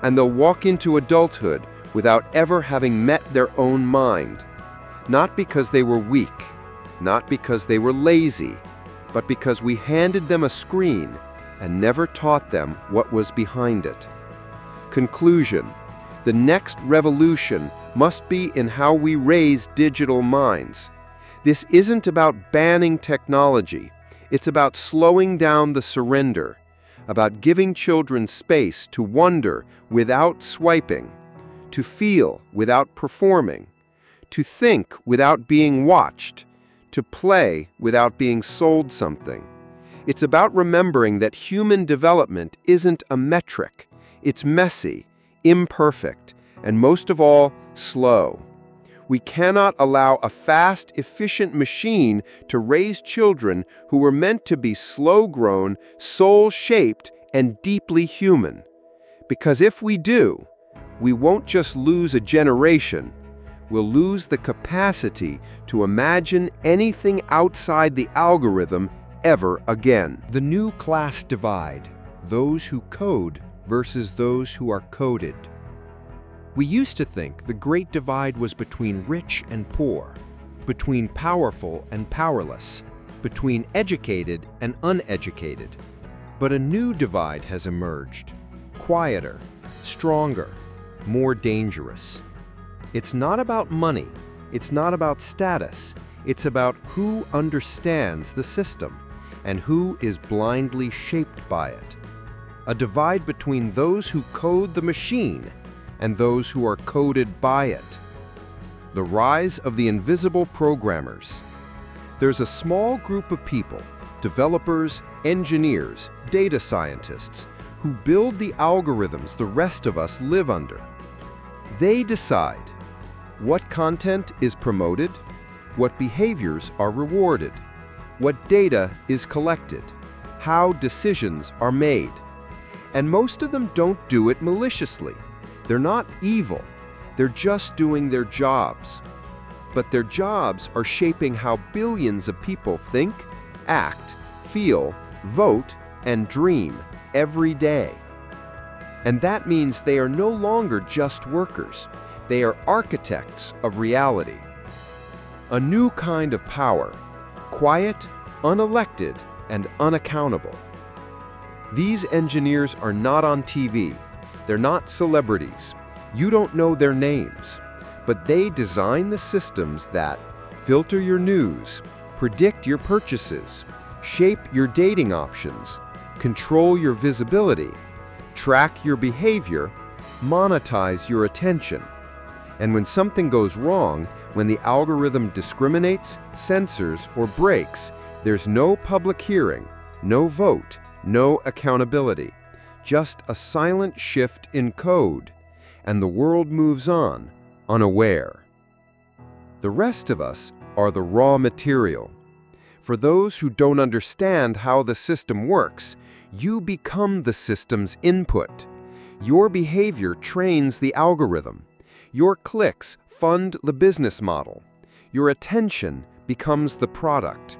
and they'll walk into adulthood without ever having met their own mind, not because they were weak, not because they were lazy, but because we handed them a screen and never taught them what was behind it. Conclusion: the next revolution must be in how we raise digital minds. This isn't about banning technology, it's about slowing down the surrender, about giving children space to wonder without swiping, to feel without performing, to think without being watched, to play without being sold something. It's about remembering that human development isn't a metric. It's messy, imperfect, and most of all, slow. We cannot allow a fast, efficient machine to raise children who were meant to be slow-grown, soul-shaped, and deeply human. Because if we do, we won't just lose a generation, we'll lose the capacity to imagine anything outside the algorithm ever again. The new class divide, those who code versus those who are coded. We used to think the great divide was between rich and poor, between powerful and powerless, between educated and uneducated. But a new divide has emerged, quieter, stronger, more dangerous. It's not about money, it's not about status, it's about who understands the system and who is blindly shaped by it. A divide between those who code the machine and those who are coded by it. The rise of the invisible programmers. There's a small group of people, developers, engineers, data scientists, who build the algorithms the rest of us live under. They decide what content is promoted, what behaviors are rewarded, what data is collected, how decisions are made. And most of them don't do it maliciously. They're not evil. They're just doing their jobs. But their jobs are shaping how billions of people think, act, feel, vote, and dream every day. And that means they are no longer just workers. They are architects of reality. A new kind of power, quiet, unelected, and unaccountable. These engineers are not on TV. They're not celebrities. You don't know their names. But they design the systems that filter your news, predict your purchases, shape your dating options, control your visibility, track your behavior, monetize your attention. And when something goes wrong, when the algorithm discriminates, censors, or breaks, there's no public hearing, no vote, no accountability, just a silent shift in code, and the world moves on, unaware. The rest of us are the raw material. For those who don't understand how the system works, you become the system's input. Your behavior trains the algorithm. Your clicks fund the business model. Your attention becomes the product.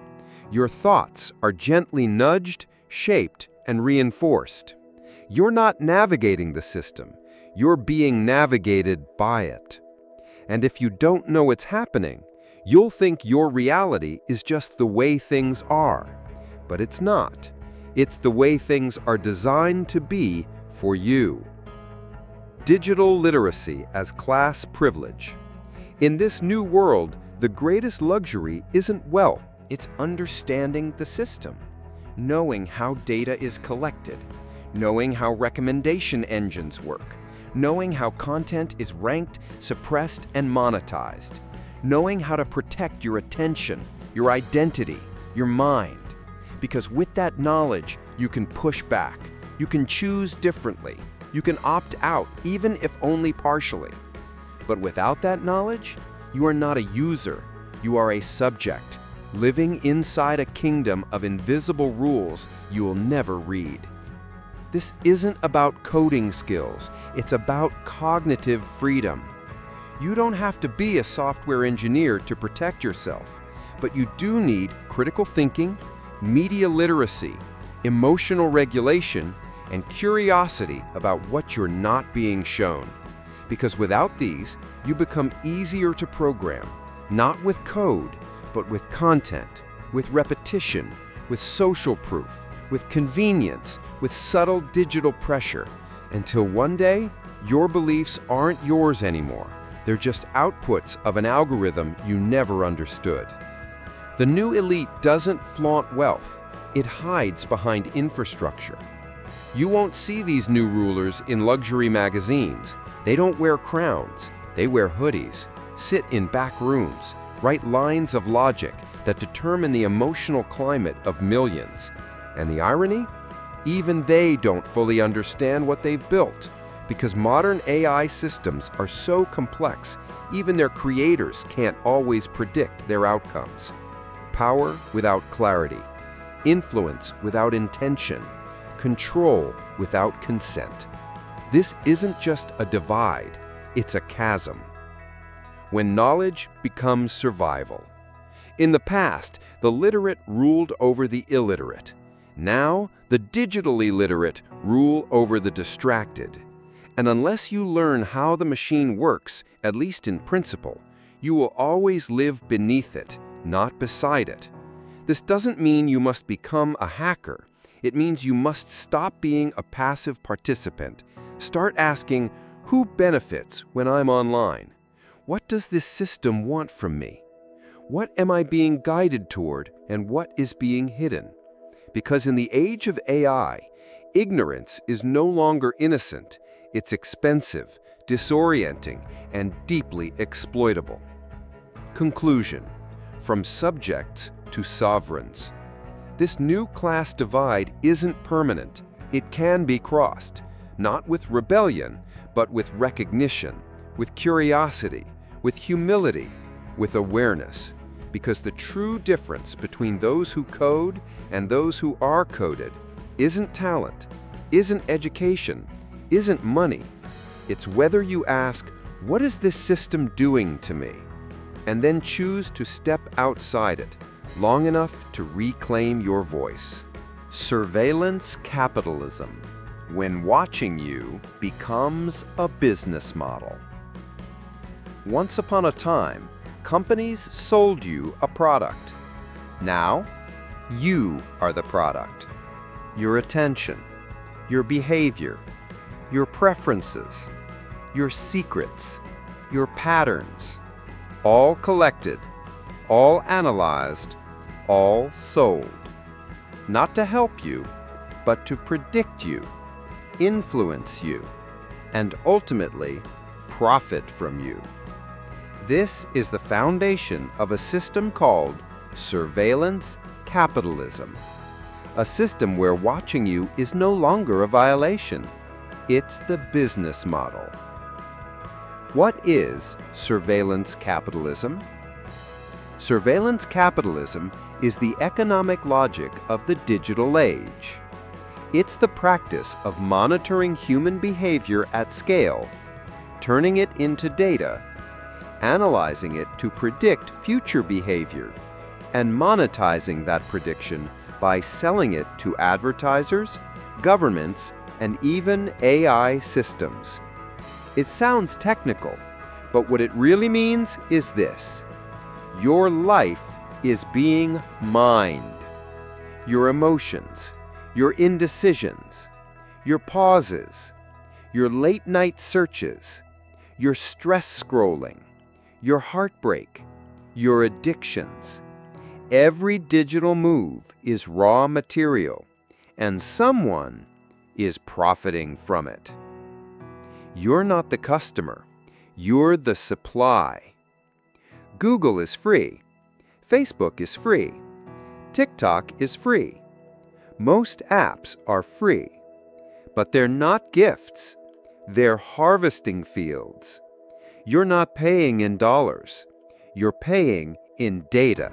Your thoughts are gently nudged, shaped, and reinforced. You're not navigating the system. You're being navigated by it. And if you don't know it's happening, you'll think your reality is just the way things are. But it's not. It's the way things are designed to be for you. Digital literacy as class privilege. In this new world, the greatest luxury isn't wealth. It's understanding the system, knowing how data is collected, knowing how recommendation engines work, knowing how content is ranked, suppressed, and monetized, knowing how to protect your attention, your identity, your mind. Because with that knowledge, you can push back, you can choose differently, you can opt out, even if only partially. But without that knowledge, you are not a user, you are a subject, living inside a kingdom of invisible rules you will never read. This isn't about coding skills, it's about cognitive freedom. You don't have to be a software engineer to protect yourself, but you do need critical thinking, media literacy, emotional regulation, and curiosity about what you're not being shown. Because without these, you become easier to program, not with code, but with content, with repetition, with social proof, with convenience, with subtle digital pressure, until one day, your beliefs aren't yours anymore. They're just outputs of an algorithm you never understood. The new elite doesn't flaunt wealth. It hides behind infrastructure. You won't see these new rulers in luxury magazines. They don't wear crowns. They wear hoodies, sit in back rooms, write lines of logic that determine the emotional climate of millions. And the irony? Even they don't fully understand what they've built, because modern AI systems are so complex, even their creators can't always predict their outcomes. Power without clarity, influence without intention, control without consent. This isn't just a divide, it's a chasm. When knowledge becomes survival. In the past, the literate ruled over the illiterate. Now, the digitally literate rule over the distracted. And unless you learn how the machine works, at least in principle, you will always live beneath it, not beside it. This doesn't mean you must become a hacker. It means you must stop being a passive participant. Start asking, who benefits when I'm online? What does this system want from me? What am I being guided toward, and what is being hidden? Because in the age of AI, ignorance is no longer innocent. It's expensive, disorienting, and deeply exploitable. Conclusion: from subjects to sovereigns. This new class divide isn't permanent. It can be crossed, not with rebellion, but with recognition, with curiosity, with humility, with awareness. Because the true difference between those who code and those who are coded isn't talent, isn't education, isn't money. It's whether you ask, what is this system doing to me? And then choose to step outside it, long enough to reclaim your voice. Surveillance capitalism, when watching you becomes a business model. Once upon a time, companies sold you a product. Now, you are the product. Your attention, your behavior, your preferences, your secrets, your patterns, all collected, all analyzed, all sold. Not to help you, but to predict you, influence you, and ultimately profit from you. This is the foundation of a system called surveillance capitalism. A system where watching you is no longer a violation. It's the business model. What is surveillance capitalism? Surveillance capitalism is the economic logic of the digital age. It's the practice of monitoring human behavior at scale, turning it into data, analyzing it to predict future behavior, and monetizing that prediction by selling it to advertisers, governments, and even AI systems. It sounds technical, but what it really means is this: your life is being mined. Your emotions, your indecisions, your pauses, your late-night searches, your stress scrolling, your heartbreak, your addictions. Every digital move is raw material, and someone is profiting from it. You're not the customer. You're the supply. Google is free. Facebook is free. TikTok is free. Most apps are free. But they're not gifts. They're harvesting fields. You're not paying in dollars. You're paying in data.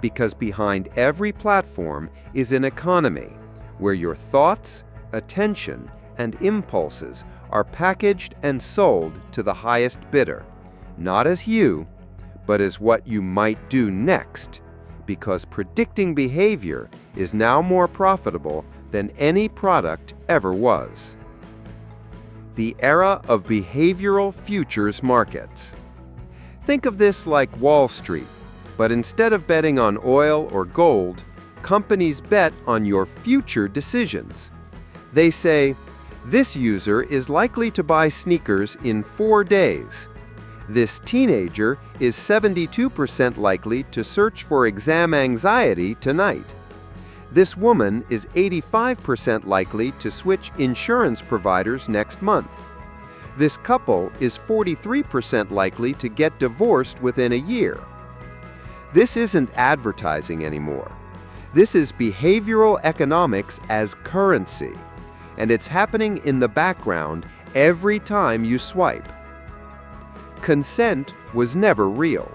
Because behind every platform is an economy where your thoughts, attention, and impulses are packaged and sold to the highest bidder, not as you, but as what you might do next, because predicting behavior is now more profitable than any product ever was. The era of behavioral futures markets. Think of this like Wall Street, but instead of betting on oil or gold, companies bet on your future decisions. They say, this user is likely to buy sneakers in 4 days. This teenager is 72% likely to search for exam anxiety tonight. This woman is 85% likely to switch insurance providers next month. This couple is 43% likely to get divorced within a year. This isn't advertising anymore. This is behavioral economics as currency, and it's happening in the background every time you swipe. Consent was never real.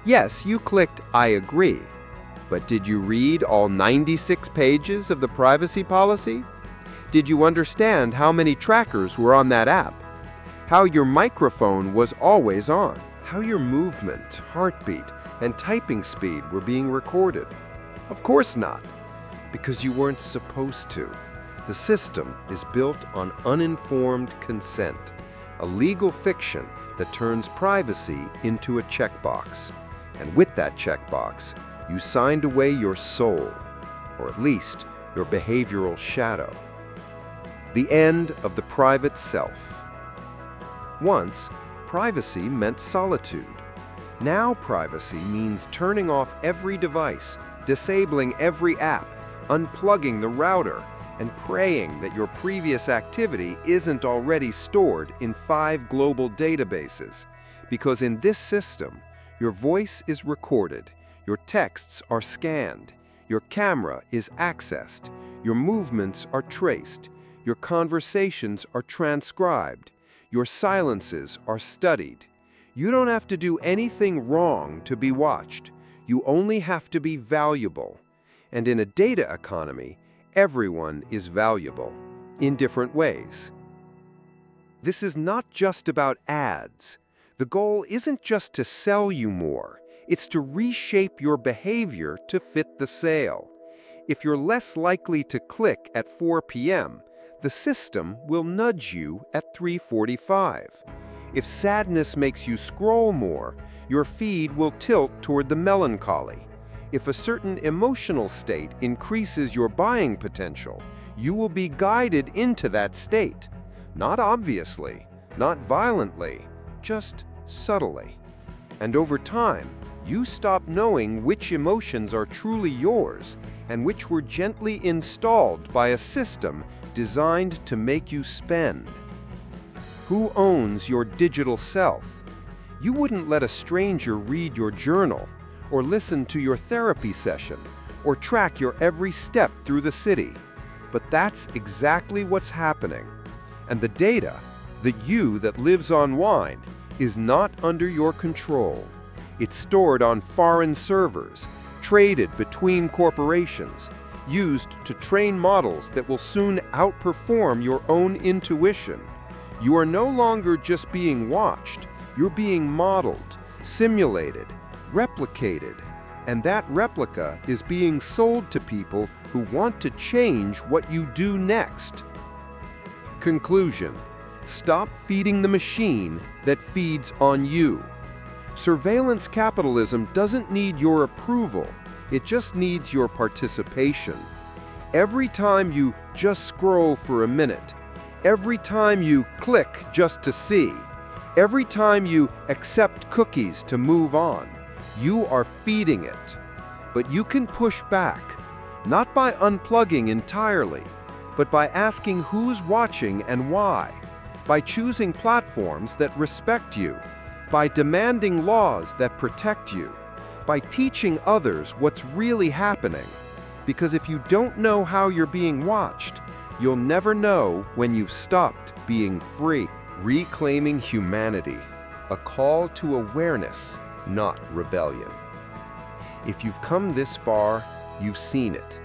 Yes, you clicked I agree, but did you read all 96 pages of the privacy policy? Did you understand how many trackers were on that app? How your microphone was always on? How your movement, heartbeat, and typing speed were being recorded? Of course not, because you weren't supposed to. The system is built on uninformed consent, a legal fiction that turns privacy into a checkbox. And with that checkbox, you signed away your soul, or at least your behavioral shadow. The end of the private self. Once, privacy meant solitude. Now privacy means turning off every device, disabling every app, unplugging the router, and praying that your previous activity isn't already stored in 5 global databases. Because in this system, your voice is recorded, your texts are scanned, your camera is accessed, your movements are traced, your conversations are transcribed, your silences are studied. You don't have to do anything wrong to be watched. You only have to be valuable. And in a data economy, everyone is valuable in different ways. This is not just about ads. The goal isn't just to sell you more. It's to reshape your behavior to fit the sale. If you're less likely to click at 4 p.m., the system will nudge you at 3:45. If sadness makes you scroll more, your feed will tilt toward the melancholy. If a certain emotional state increases your buying potential, you will be guided into that state. Not obviously, not violently, just subtly. And over time, you stop knowing which emotions are truly yours and which were gently installed by a system designed to make you spend. Who owns your digital self? You wouldn't let a stranger read your journal, or listen to your therapy session, or track your every step through the city. But that's exactly what's happening. And the data, the you that lives online, is not under your control. It's stored on foreign servers, traded between corporations, used to train models that will soon outperform your own intuition. You are no longer just being watched, you're being modeled, simulated, replicated, and that replica is being sold to people who want to change what you do next. Conclusion: stop feeding the machine that feeds on you. Surveillance capitalism doesn't need your approval, it just needs your participation. Every time you just scroll for a minute, every time you click just to see, every time you accept cookies to move on, you are feeding it. But you can push back, not by unplugging entirely, but by asking who's watching and why, by choosing platforms that respect you, by demanding laws that protect you, by teaching others what's really happening. Because if you don't know how you're being watched, you'll never know when you've stopped being free. Reclaiming humanity, a call to awareness, not rebellion. If you've come this far, you've seen it.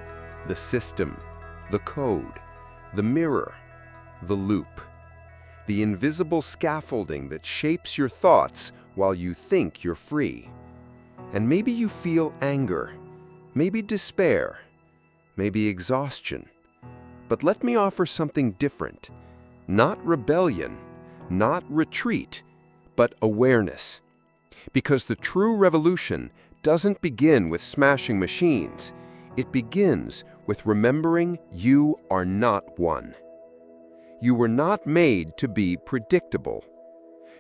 The system, the code, the mirror, the loop. The invisible scaffolding that shapes your thoughts while you think you're free. And maybe you feel anger, maybe despair, maybe exhaustion. But let me offer something different. Not rebellion, not retreat, but awareness. Because the true revolution doesn't begin with smashing machines. It begins with remembering you are not one. You were not made to be predictable.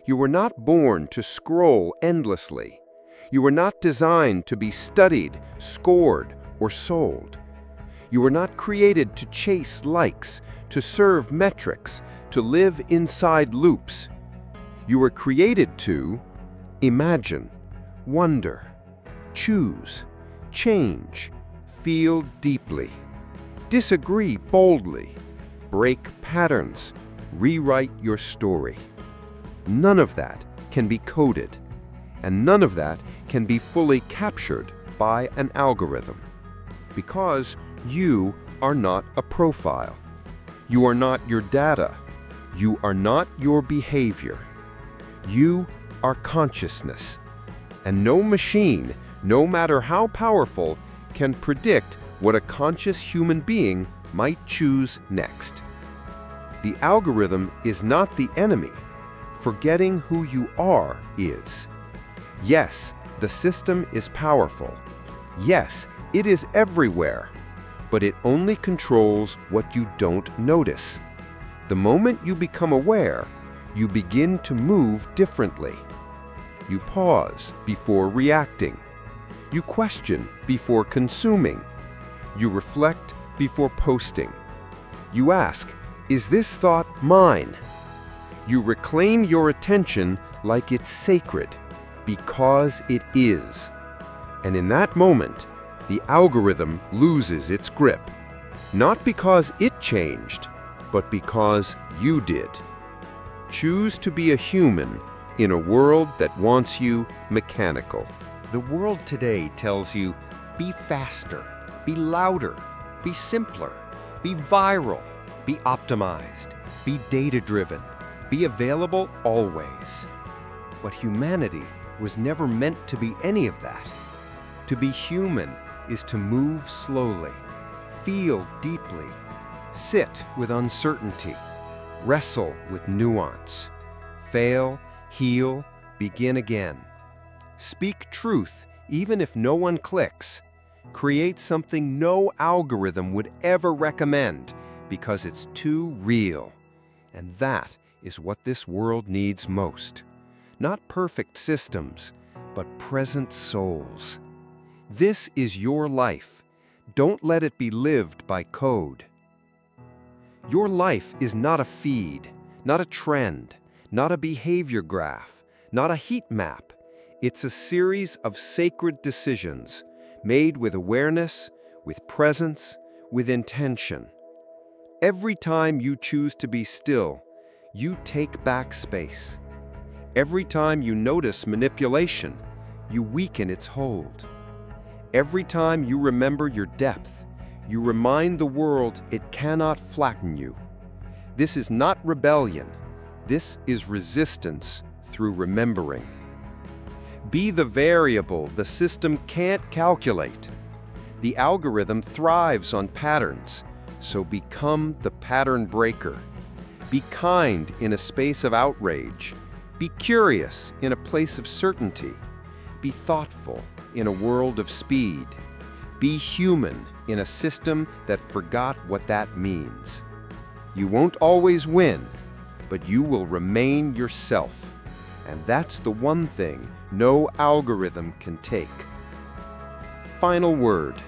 You were not born to scroll endlessly. You were not designed to be studied, scored, or sold. You were not created to chase likes, to serve metrics, to live inside loops. You were created to imagine, wonder, choose, change, feel deeply, disagree boldly, break patterns, rewrite your story. None of that can be coded, and none of that can be fully captured by an algorithm. Because you are not a profile. You are not your data. You are not your behavior. You are consciousness. And no machine, no matter how powerful, can predict what a conscious human being might choose next. The algorithm is not the enemy. Forgetting who you are is. Yes, the system is powerful. Yes, it is everywhere. But it only controls what you don't notice. The moment you become aware, you begin to move differently. You pause before reacting. You question before consuming. You reflect before posting. You ask, is this thought mine? You reclaim your attention like it's sacred, because it is. And in that moment, the algorithm loses its grip. Not because it changed, but because you did. Choose to be a human in a world that wants you mechanical. The world today tells you, be faster, be louder, be simpler, be viral, be optimized, be data-driven, be available always. But humanity was never meant to be any of that. To be human is to move slowly, feel deeply, sit with uncertainty, wrestle with nuance, fail, heal, begin again. Speak truth even if no one clicks. Create something no algorithm would ever recommend because it's too real. And that is what this world needs most. Not perfect systems, but present souls. This is your life. Don't let it be lived by code. Your life is not a feed, not a trend, not a behavior graph, not a heat map. It's a series of sacred decisions made with awareness, with presence, with intention. Every time you choose to be still, you take back space. Every time you notice manipulation, you weaken its hold. Every time you remember your depth, you remind the world it cannot flatten you. This is not rebellion. This is resistance through remembering. Be the variable the system can't calculate. The algorithm thrives on patterns, so become the pattern breaker. Be kind in a space of outrage. Be curious in a place of certainty. Be thoughtful in a world of speed. Be human in a system that forgot what that means. You won't always win, but you will remain yourself. And that's the one thing no algorithm can take. Final word.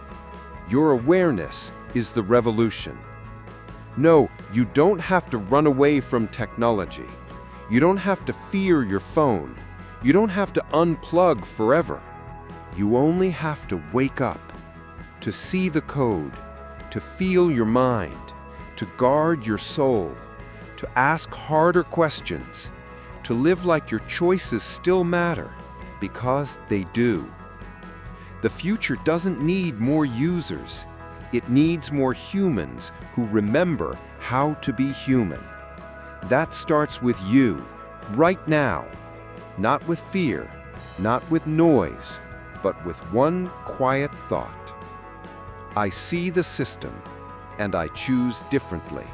Your awareness is the revolution. No, you don't have to run away from technology. You don't have to fear your phone. You don't have to unplug forever. You only have to wake up, to see the code, to feel your mind, to guard your soul, to ask harder questions, to live like your choices still matter, because they do. The future doesn't need more users. It needs more humans who remember how to be human. That starts with you, right now. Not with fear, not with noise, but with one quiet thought. I see the system, and I choose differently.